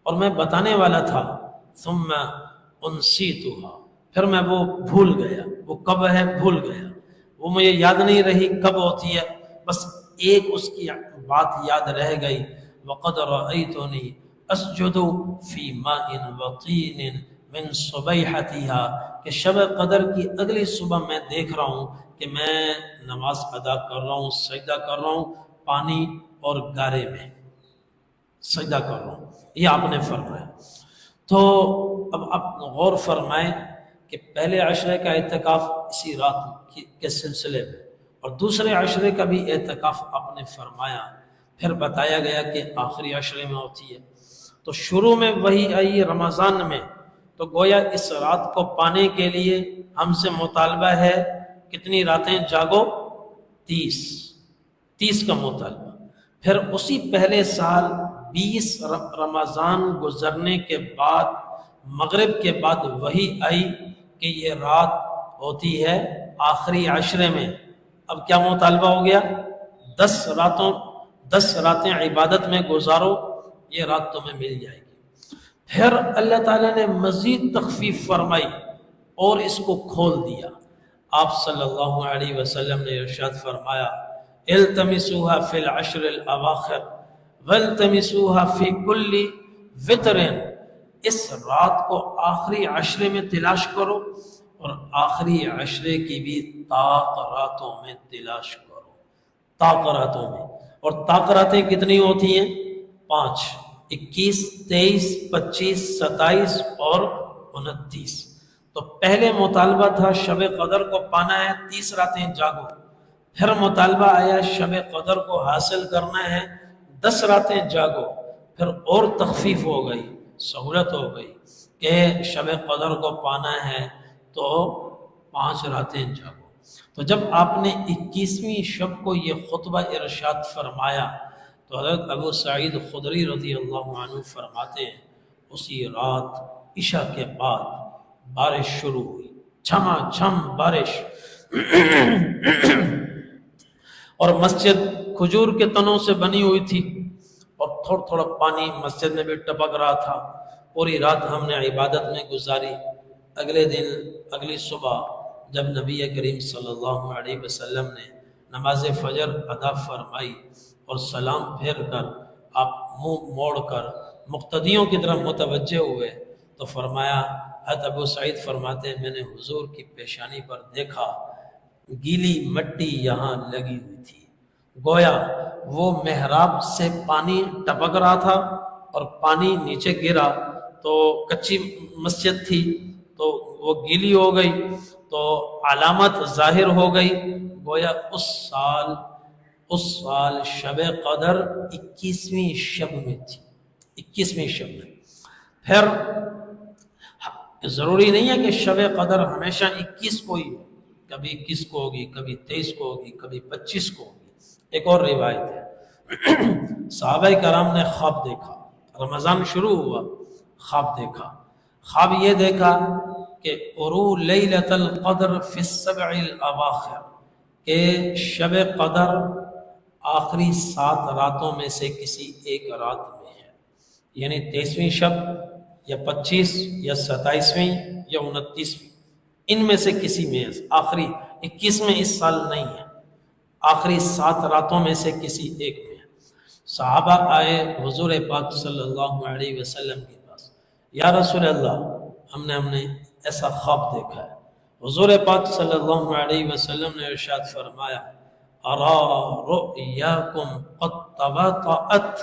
اور میں بتانے والا تھا، ثُمَّ أُنْسِيتُهَا، پھر میں وہ بھول گیا، وہ کب ہے بھول گیا، وہ مجھے یاد نہیں رہی کب ہوتی ہے، بس ایک اس کی بات یاد رہ گئی، وَقَدْ رَأَيْتُنِي أَسْجُدُ فِي مَاءٍ وَطِينٍ مِّن صُبَيْحَتِهَا، کہ شب قدر کی اگلی صبح میں دیکھ رہا ہوں کہ میں نماز ادا کر رہا ہوں، سجدہ کر رہا ہوں پانی اور گارے میں سجدہ کر رہا ہوں، یہ آپ نے فرمایا۔ تو اب آپ غور فرمائیں کہ پہلے عشرے کا اعتکاف اسی رات کے سلسلے میں اور دوسرے عشرے کا بھی اعتکاف آپ نے فرمایا، پھر بتایا گیا کہ آخری عشرے میں ہوتی ہے۔ تو شروع میں وہی آئی رمضان میں، تو گویا اس رات کو پانے کے لیے ہم سے مطالبہ ہے کتنی راتیں جاگو؟ 30 کا مطالبہ۔ پھر اسی پہلے سال 20 رمضان گزرنے کے بعد مغرب کے بعد وہی آئی کہ یہ رات ہوتی ہے آخری عشرے میں۔ اب کیا مطالبہ ہو گیا؟ 10 راتیں عبادت میں گزارو، یہ رات تمہیں مل جائے گی۔ پھر اللہ تعالیٰ نے مزید تخفیف فرمائی اور اس کو کھول دیا۔ آپ صلی اللہ علیہ وسلم نے ارشاد فرمایا التمسوها فی العشر الاواخر والتمسوها فی کل وتر، اس رات کو آخری عشرے میں تلاش کرو اور آخری عشرے کی بھی طاق راتوں میں تلاش کرو، طاق راتوں میں۔ اور طاق راتیں کتنی ہوتی ہیں؟ 5، 21، 23، 25، 27 اور 29۔ تو پہلے مطالبہ تھا شب قدر کو پانا ہے 30 راتیں جاگو، پھر مطالبہ آیا شب قدر کو حاصل کرنا ہے 10 راتیں جاگو، پھر اور تخفیف ہو گئی، سہولت ہو گئی کہ شب قدر کو پانا ہے تو 5 راتیں جاگو۔ تو جب آپ نے 21ویں شب کو یہ خطبہ ارشاد فرمایا تو حضرت ابو سعید خدری رضی اللہ عنہ فرماتے ہیں اسی رات عشاء کے بعد بارش شروع ہوئی، چھما چھم بارش، اور مسجد کھجور کے تنوں سے بنی ہوئی تھی اور تھوڑا تھوڑا پانی مسجد میں بھی ٹپک رہا تھا۔ پوری رات ہم نے عبادت میں گزاری۔ اگلے دن اگلی صبح جب نبی کریم صلی اللہ علیہ وسلم نے نماز فجر ادا فرمائی اور سلام پھیر کر آپ منہ موڑ کر مقتدیوں کی طرف متوجہ ہوئے تو فرمایا، حضرت ابو سعید فرماتے ہیں میں نے حضور کی پیشانی پر دیکھا گیلی مٹی یہاں لگی ہوئی تھی، گویا وہ محراب سے پانی ٹپک رہا تھا اور پانی نیچے گرا تو کچی مسجد تھی تو وہ گیلی ہو گئی تو علامت ظاہر ہو گئی، گویا اس سال شب قدر 21ویں شب میں تھی، 21ویں شب میں۔ پھر ضروری نہیں ہے کہ شب قدر ہمیشہ 21 کو ہی ہو، کبھی 21 کو ہوگی، کبھی 23 کو ہوگی، کبھی 25 کو ہوگی۔ ایک اور روایت ہے صحابہ کرام نے خواب دیکھا، رمضان شروع ہوا، خواب دیکھا، خواب یہ دیکھا کہ ارو لیلۃ القدر فی السبع الاواخر، کہ شب قدر آخری 7 راتوں میں سے کسی ایک رات میں ہے، یعنی 23ویں شب یا 25 یا 27ویں یا 29ویں، ان میں سے کسی میں ہے، آخری 21 میں اس سال نہیں ہے، آخری 7 راتوں میں سے کسی ایک میں ہے۔ صحابہ آئے حضور پاک صلی اللہ علیہ وسلم کے پاس، یا رسول اللہ ہم نے ایسا خواب دیکھا ہے۔ حضور پاک صلی اللہ علیہ وسلم نے ارشاد فرمایا ارا رؤیاکم قد تواطأت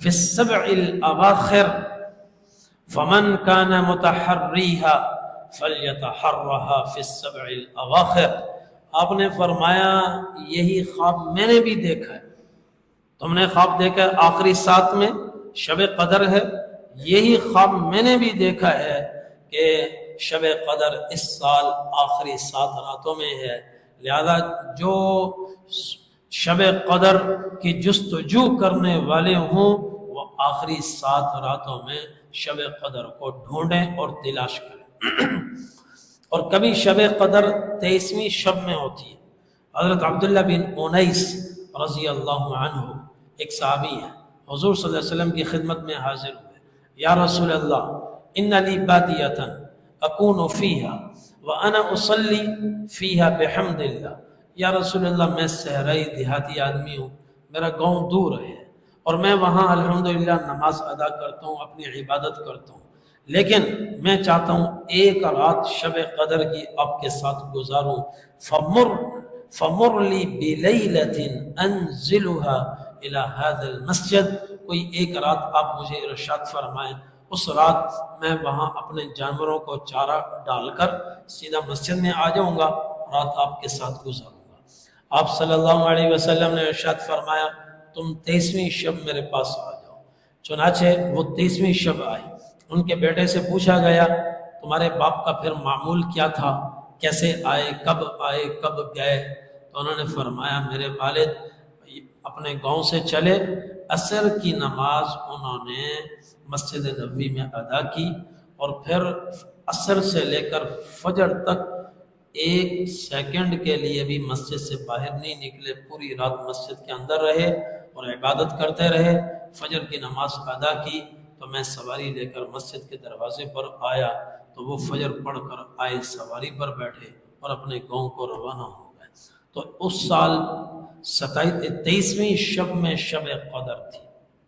فی السبع الاواخر فمن کان متحریہا فلیتحرہا فی السبع الاواخر۔ آپ نے فرمایا یہی خواب میں نے بھی دیکھا ہے، تم نے خواب دیکھا ہے آخری 7 میں شب قدر ہے، یہی خواب میں نے بھی دیکھا ہے کہ شب قدر اس سال آخری 7 راتوں میں ہے، لہذا جو شب قدر کی جستجو کرنے والے ہوں وہ آخری 7 راتوں میں شب قدر کو ڈھونڈیں اور تلاش کریں۔ اور کبھی شب قدر 23ویں شب میں ہوتی ہے۔ حضرت عبداللہ بن انیس رضی اللہ عنہ ایک صحابی ہیں، حضور صلی اللہ علیہ وسلم کی خدمت میں حاضر ہوئے۔ یا رسول اللہ ان لی بادیۃ اکون فیہا وانا اصلی فیہا بحمد اللہ۔ یا رسول اللہ میں صحرائی دیہاتی آدمی ہوں، میرا گاؤں دور ہے اور میں وہاں الحمدللہ نماز ادا کرتا ہوں، اپنی عبادت کرتا ہوں، لیکن میں چاہتا ہوں ایک رات شب قدر کی آپ کے ساتھ گزاروں۔ فمر لی بلیلۃ انزلها الى هذا المسجد، کوئی ایک رات آپ مجھے ارشاد فرمائیں، اس رات میں وہاں اپنے جانوروں کو چارہ ڈال کر سیدھا مسجد میں آ جاؤں گا، رات آپ کے ساتھ گزاروں گا۔ آپ صلی اللہ علیہ وسلم نے ارشاد فرمایا تم 23ویں شب میرے پاس آ جاؤ۔ چنانچہ وہ 23ویں شب آئی۔ ان کے بیٹے سے پوچھا گیا تمہارے باپ کا پھر معمول کیا تھا، کیسے آئے کب گئے؟ تو انہوں نے فرمایا میرے والد اپنے گاؤں سے چلے، عصر کی نماز انہوں نے مسجد نبوی میں ادا کی اور پھر عصر سے لے کر فجر تک 1 سیکنڈ کے لیے بھی مسجد سے باہر نہیں نکلے، پوری رات مسجد کے اندر رہے اور عبادت کرتے رہے۔ فجر کی نماز ادا کی تو میں سواری لے کر مسجد کے دروازے پر آیا تو وہ فجر پڑھ کر آئے، سواری پر بیٹھے اور اپنے گاؤں کو روانہ ہو گئے۔ تو اس سال 23ویں شب میں شب قدر تھی،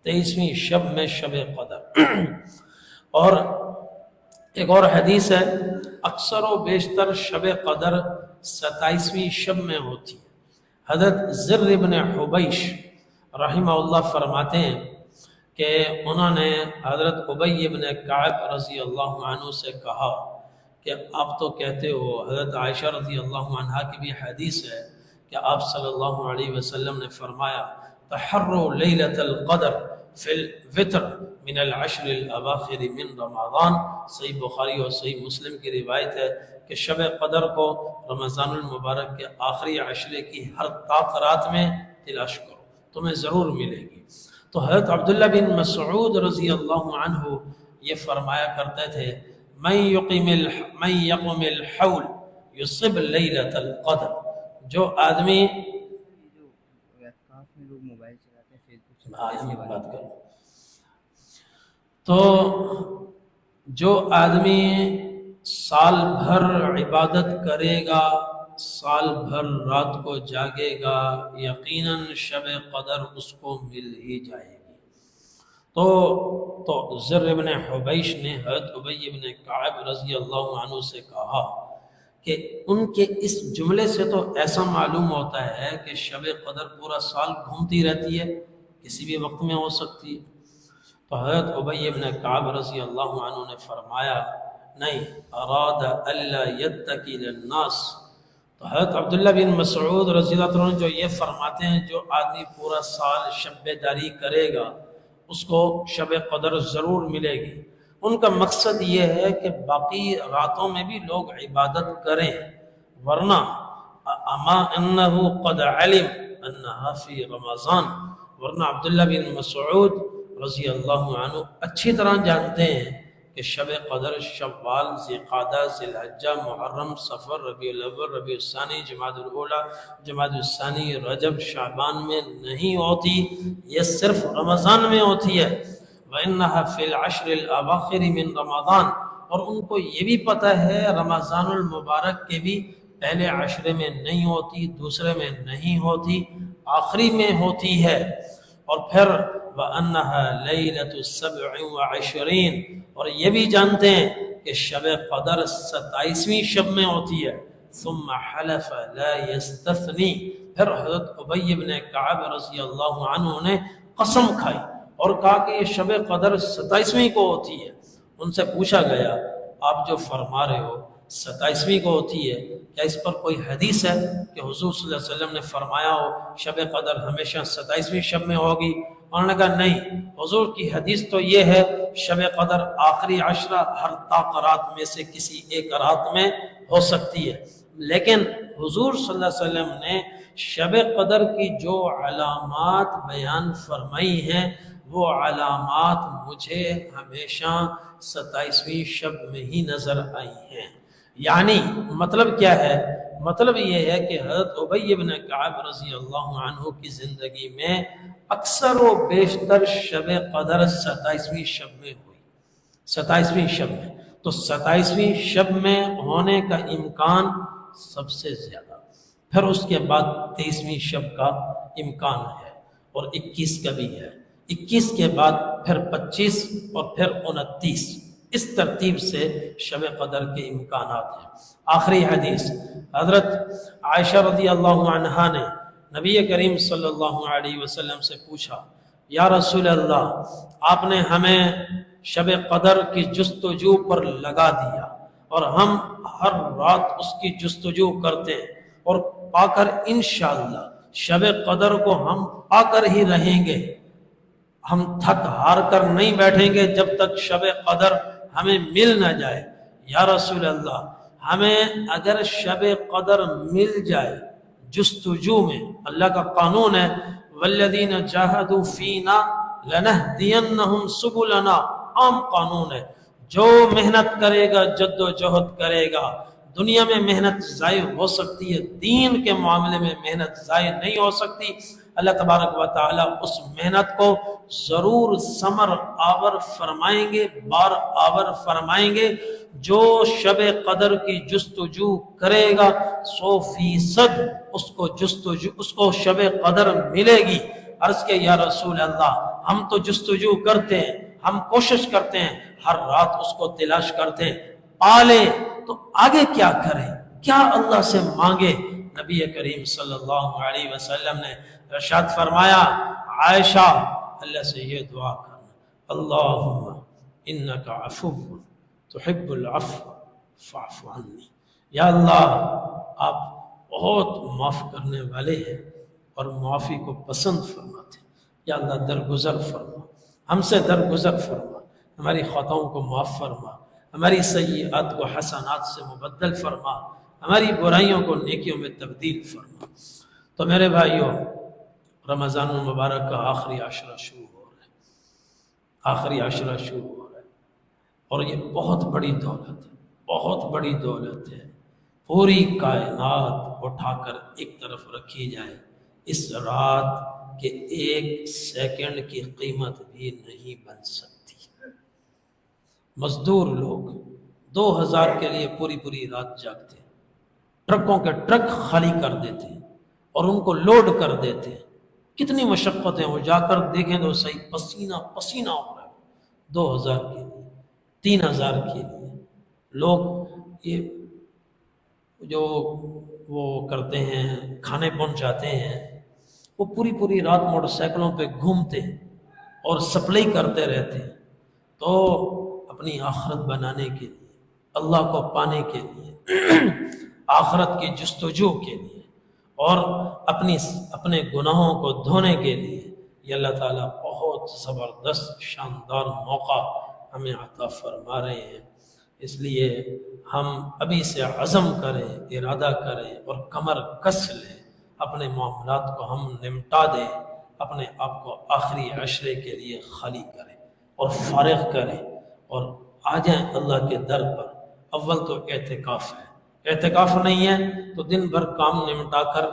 23ویں شب میں شب قدر۔ اور ایک اور حدیث ہے اکثر و بیشتر شب قدر 27ویں شب میں ہوتی ہے۔ حضرت زر ابن حبیش رحمہ اللہ فرماتے ہیں کہ انہوں نے حضرت ابی ابن کعب رضی اللہ عنہ سے کہا کہ آپ تو کہتے ہو، حضرت عائشہ رضی اللہ عنہا کی بھی حدیث ہے کہ آپ صلی اللہ علیہ وسلم نے فرمایا تحروا لیلۃ القدر فی الوتر من العشر الاواخر من رمضان۔ صحیح بخاری اور صحیح مسلم کی روایت ہے کہ شب قدر کو رمضان المبارک کے آخری عشرے کی ہر طاق رات میں تلاش کرو، تمہیں ضرور ملے گی۔ تو حضرت عبداللہ بن مسعود رضی اللہ عنہ یہ فرمایا کرتے تھے من یقم الحول یصب لیلۃ القدر، جو آدمی تو جو آدمی سال بھر عبادت کرے گا، سال بھر رات کو جاگے گا، یقیناً شب قدر اس کو مل ہی جائے گی۔ تو زر ابن حبیش نے حضرت ابی ابن کعب رضی اللہ عنہ سے کہا کہ ان کے اس جملے سے تو ایسا معلوم ہوتا ہے کہ شب قدر پورا سال گھومتی رہتی ہے، کسی بھی وقت میں ہو سکتی ہے۔ تو حضرت ابی ابن کعب رضی اللہ عنہ نے فرمایا نہیں، اراد الا یتکی للناس۔ تو حضرت عبداللہ بن مسعود رضی اللہ عنہ جو یہ فرماتے ہیں جو آدمی پورا سال شب بیداری کرے گا اس کو شب قدر ضرور ملے گی، ان کا مقصد یہ ہے کہ باقی راتوں میں بھی لوگ عبادت کریں، ورنہ اما انہ قد علم انہا فی رمضان، ورنہ عبداللہ بن مسعود رضی اللہ عنہ اچھی طرح جانتے ہیں کہ شب قدر شوال، ذوالقعدہ، ذی الحجہ، محرم، صفر، ربیع الاول، ربیع الثانی، جمادی الاولیٰ، جمادی الثانی، رجب، شعبان میں نہیں ہوتی، یہ صرف رمضان میں ہوتی ہے۔ وَإِنَّهَا فِي الْعَشْرِ الْأَوَاخِرِ مِن رمضان، اور ان کو یہ بھی پتہ ہے رمضان المبارک کے بھی پہلے عشرے میں نہیں ہوتی، دوسرے میں نہیں ہوتی، آخری میں ہوتی ہے۔ اور پھر وَأَنَّهَا لَيْلَةُ 27 اور یہ بھی جانتے ہیں کہ شب قدر 27ویں شب میں ہوتی ہے۔ ثم حلف لا يستثنی، پھر حضرت ابی بن کعب رضی اللہ عنہ نے قسم کھائی اور کہا کہ یہ شب قدر 27ویں کو ہوتی ہے۔ ان سے پوچھا گیا آپ جو فرما رہے ہو 27ویں کو ہوتی ہے، کیا اس پر کوئی حدیث ہے کہ حضور صلی اللہ علیہ وسلم نے فرمایا ہو شب قدر ہمیشہ 27ویں شب میں ہوگی؟ انہوں نے کہا نہیں، حضور کی حدیث تو یہ ہے شب قدر آخری عشرہ ہر طاق رات میں سے کسی ایک رات میں ہو سکتی ہے، لیکن حضور صلی اللہ علیہ وسلم نے شب قدر کی جو علامات بیان فرمائی ہیں وہ علامات مجھے ہمیشہ 27ویں شب میں ہی نظر آئی ہیں۔ یعنی مطلب کیا ہے؟ مطلب یہ ہے کہ حضرت ابی بن کعب رضی اللہ عنہ کی زندگی میں اکثر و بیشتر شب قدر 27ویں شب میں ہوئی، 27ویں شب میں، تو 27ویں شب میں ہونے کا امکان سب سے زیادہ، پھر اس کے بعد 23ویں شب کا امکان ہے اور 21 کا بھی ہے، 21 کے بعد پھر 25 اور پھر 29، اس ترتیب سے شب قدر کے امکانات ہیں۔ آخری حدیث، حضرت عائشہ رضی اللہ عنہا نے نبی کریم صلی اللہ علیہ وسلم سے پوچھا، یا رسول اللہ، آپ نے ہمیں شب قدر کی جستجو پر لگا دیا اور ہم ہر رات اس کی جستجو کرتے ہیں اور پا کر انشاءاللہ شب قدر کو ہم پا کر ہی رہیں گے، ہم تھک ہار کر نہیں بیٹھیں گے جب تک شب قدر ہمیں مل نہ جائے۔ یا رسول اللہ، ہمیں اگر شب قدر مل جائے جستجو میں، اللہ کا قانون ہے والذین جاہدوا فینا لنہدینہم سبلنا، عام قانون ہے، جو محنت کرے گا، جد و جہد کرے گا، دنیا میں محنت ضائع ہو سکتی ہے، دین کے معاملے میں محنت ضائع نہیں ہو سکتی۔ اللہ تبارک و تعالیٰ اس محنت کو ضرور ثمر آور فرمائیں گے، بار آور فرمائیں گے۔ جو شب قدر کی جستجو کرے گا 100% اس کو شب قدر ملے گی۔ عرض کہ یا رسول اللہ، ہم تو جستجو کرتے ہیں، ہم کوشش کرتے ہیں، ہر رات اس کو تلاش کرتے ہیں، پالے تو آگے کیا کریں، کیا اللہ سے مانگے؟ نبی کریم صلی اللہ علیہ وسلم نے ارشاد فرمایا، عائشہ اللہ سے یہ دعا کرنا، اللہم انک عفو تحب العفو فاعف عنی، یا اللہ آپ بہت معاف کرنے والے ہیں اور معافی کو پسند فرماتے ہیں، یا اللہ درگزر فرما، ہم سے درگزر فرما، ہماری خطاؤں کو معاف فرما، ہماری سیئات کو حسنات سے مبدل فرما، ہماری برائیوں کو نیکیوں میں تبدیل فرما۔ تو میرے بھائیوں، رمضان المبارک کا آخری عشرہ شروع ہو رہا ہے، آخری عشرہ شروع ہو رہا ہے، اور یہ بہت بڑی دولت ہے، بہت بڑی دولت ہے، پوری کائنات اٹھا کر ایک طرف رکھی جائے، اس رات کے 1 سیکنڈ کی قیمت بھی نہیں بن سکتی۔ مزدور لوگ 2000 کے لیے پوری رات جاگتے ہیں، ٹرکوں کے ٹرک خالی کر دیتے ہیں اور ان کو لوڈ کر دیتے ہیں، کتنی مشقتیں، وہ جا کر دیکھیں تو صحیح پسینہ پسینہ ہو رہا ہے، 2000 کے لیے، 3000 کے لیے لوگ یہ جو وہ کرتے ہیں، کھانے پہنچاتے ہیں، وہ پوری رات موٹر سائیکلوں پہ گھومتے ہیں اور سپلائی کرتے رہتے ہیں، تو اپنی آخرت بنانے کے لیے، اللہ کو پانے کے لیے، آخرت کی جستجو کے لیے اور اپنے گناہوں کو دھونے کے لیے، یہ اللہ تعالیٰ بہت زبردست شاندار موقع ہمیں عطا فرما رہے ہیں۔ اس لیے ہم ابھی سے عزم کریں، ارادہ کریں اور کمر کس لیں، اپنے معاملات کو ہم نمٹا دیں، اپنے آپ کو آخری عشرے کے لیے خالی کریں اور فارغ کریں اور آ جائیں اللہ کے در پر۔ اول تو اعتکاف ہے، اعتکاف نہیں ہے تو دن بھر کام نمٹا کر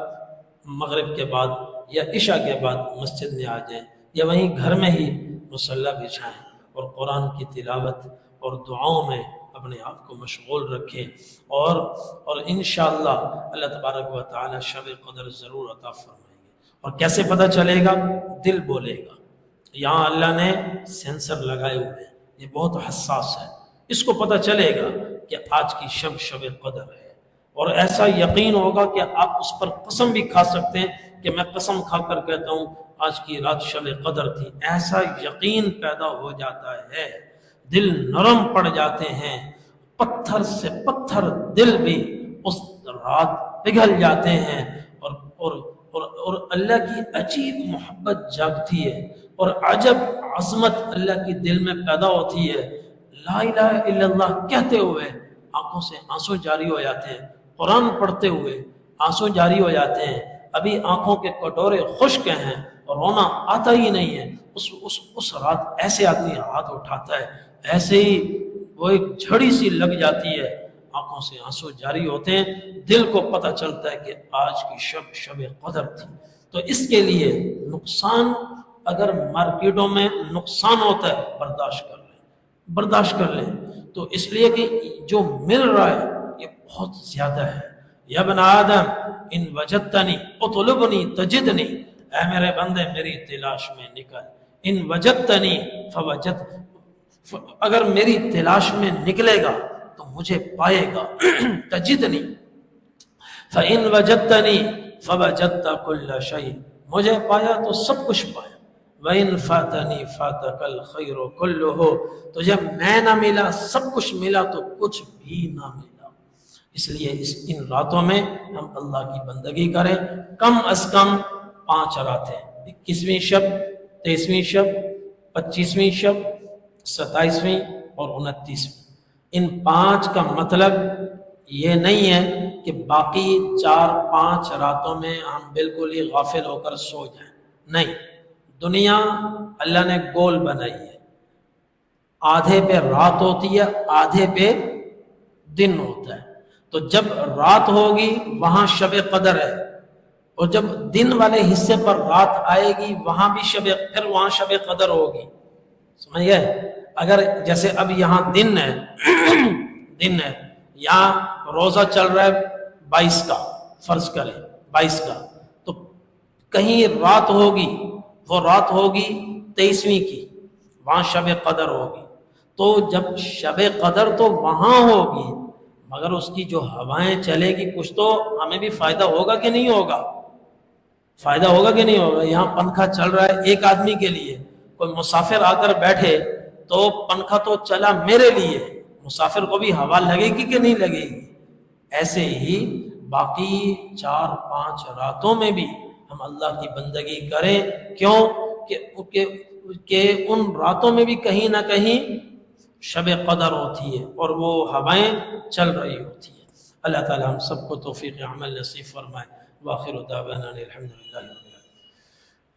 مغرب کے بعد یا عشاء کے بعد مسجد میں آ جائیں، یا وہیں گھر میں ہی مصلی بچھائیں اور قرآن کی تلاوت اور دعاؤں میں اپنے آپ کو مشغول رکھیں، اور انشاءاللہ اللہ تبارک و تعالی شب قدر ضرور عطا فرمائیں گے۔ اور کیسے پتہ چلے گا؟ دل بولے گا۔ یہاں اللہ نے سینسر لگائے ہوئے ہیں، یہ بہت حساس ہے، اس کو پتہ چلے گا کہ آج کی شب قدر ہے، اور ایسا یقین ہوگا کہ آپ اس پر قسم بھی کھا سکتے ہیں کہ میں قسم کھا کر کہتا ہوں آج کی رات شب قدر تھی، ایسا یقین پیدا ہو جاتا ہے، دل نرم پڑ جاتے ہیں، پتھر سے پتھر دل بھی اس رات پگھل جاتے ہیں، اور اللہ کی عجیب محبت جاگتی ہے اور عجب عظمت اللہ کی دل میں پیدا ہوتی ہے۔ لا الہ الا اللہ کہتے ہوئے آنکھوں سے آنسو جاری ہو جاتے ہیں، قرآن پڑھتے ہوئے آنسو جاری ہو جاتے ہیں، ابھی آنکھوں کے کٹورے خشک ہیں اور رونا آتا ہی نہیں ہے، اس رات ایسے آدمی ہاتھ اٹھاتا ہے، ایسے ہی وہ ایک جھڑی سی لگ جاتی ہے، آنکھوں سے آنسو جاری ہوتے ہیں، دل کو پتہ چلتا ہے کہ آج کی شب قدر تھی۔ تو اس کے لیے نقصان، اگر مارکیٹوں میں نقصان ہوتا ہے برداشت کر لیں، برداشت کر لیں، تو اس لیے کہ جو مل رہا ہے یہ بہت زیادہ ہے۔ یا ابن آدم ان وجدتنی اطلبنی تجدنی، اے میرے بندے میری تلاش میں نکل، ان وجدتنی فوجد، اگر میری تلاش میں نکلے گا تو مجھے پائے گا، تجدنی فَإِن وَجَدْتَنِي فَوَجَدْتَ كُلَّ شَيْءٍ، مجھے پایا تو سب کچھ پایا، وَإِن فَاتَنِي فَاتَكَ الْخَيْرُ كُلُّهُ، تو جب میں نہ ملا سب کچھ ملا تو کچھ بھی نہ ملا۔ اس لیے ان راتوں میں ہم اللہ کی بندگی کریں، کم از کم 5 راتیں، 21ویں شب، 23ویں شب، 25ویں شب، 27ویں اور 29ویں۔ ان 5 کا مطلب یہ نہیں ہے کہ باقی 4-5 راتوں میں ہم بالکل ہی غافل ہو کر سو جائیں، نہیں، دنیا اللہ نے گول بنائی ہے، آدھے پہ رات ہوتی ہے، آدھے پہ دن ہوتا ہے، تو جب رات ہوگی وہاں شب قدر ہے، اور جب دن والے حصے پر رات آئے گی وہاں بھی پھر وہاں شب قدر ہوگی، سمجھ گئے؟ اگر جیسے اب یہاں دن ہے دن ہے، یہاں روزہ چل رہا ہے 22 کا، فرض کریں 22 کا، تو کہیں رات ہوگی، وہ رات ہوگی 23ویں کی، وہاں شب قدر ہوگی، تو جب شب قدر تو وہاں ہوگی مگر اس کی جو ہوائیں چلے گی کچھ تو ہمیں بھی فائدہ ہوگا کہ نہیں ہوگا؟ فائدہ ہوگا کہ نہیں ہوگا؟ یہاں پنکھا چل رہا ہے ایک آدمی کے لیے، کوئی مسافر آ کر بیٹھے تو پنکھا تو چلا میرے لیے، مسافر کو بھی ہوا لگے گی کہ نہیں لگے گی؟ ایسے ہی باقی 4-5 راتوں میں بھی ہم اللہ کی بندگی کریں، کیوں کہ ان راتوں میں بھی کہیں نہ کہیں شب قدر ہوتی ہے اور وہ ہوائیں چل رہی ہوتی ہیں۔ اللہ تعالی ہم سب کو توفیق عمل نصیب فرمائے۔ وآخر دعوانا الحمد للہ رب العالمین۔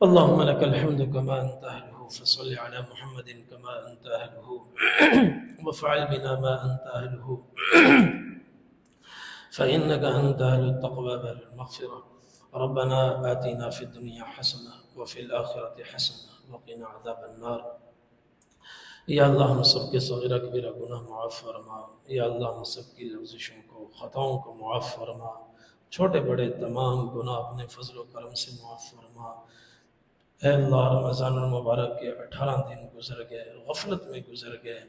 اللهم لك الحمد كما أنت أهله، فصل على محمد كما أنت أهله، وافعل بنا ما أنت أهله، فإنك أنت أهل التقوى وأهل المغفرة۔ ربنا آتنا في الدنيا حسنة وفي الآخرة حسنة وقنا عذاب النار۔ یا اللہ ہم سب کے صغیرہ کبیرہ گناہ معاف فرما، یا اللہ ہم سب کی لغزشوں کو، خطاؤں کو معاف فرما، چھوٹے بڑے تمام گناہ اپنے فضل و کرم سے معاف فرما۔ اے اللہ رمضان المبارک کے 18 دن گزر گئے، غفلت میں گزر گئے،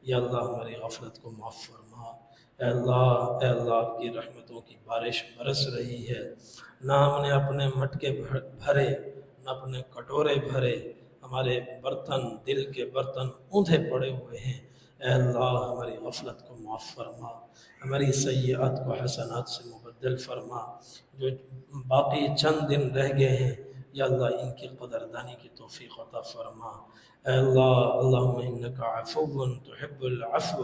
یا اللہ ہماری غفلت کو معاف فرما۔ اے اللہ آپ کی رحمتوں کی بارش برس رہی ہے، نہ ہم نے اپنے مٹکے بھرے، نہ اپنے کٹورے بھرے، ہمارے برتن، دل کے برتن اوندھے پڑے ہوئے ہیں۔ اے اللہ ہماری غفلت کو معاف فرما، ہماری سیئات کو حسنات سے مبدل فرما، جو باقی چند دن رہ گئے ہیں یا اللہ ان کی قدردانی کی توفیق عطا فرما۔ اے اللہ اللہم انکا عفو تحب العفو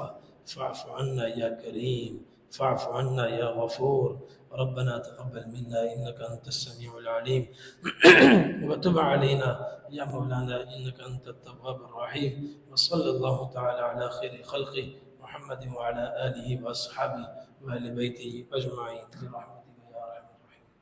فاعف عنا یا کریم، فاعف عنا یا غفور۔ ربنا تقبل منا انك انت السميع العليم وتب علينا يا مولانا انك انت التواب الرحيم۔ وصلى الله تعالى على خير خلقه محمد وعلى آله واصحابه واهل بيته اجمعين برحمتك يا ارحم الراحمين۔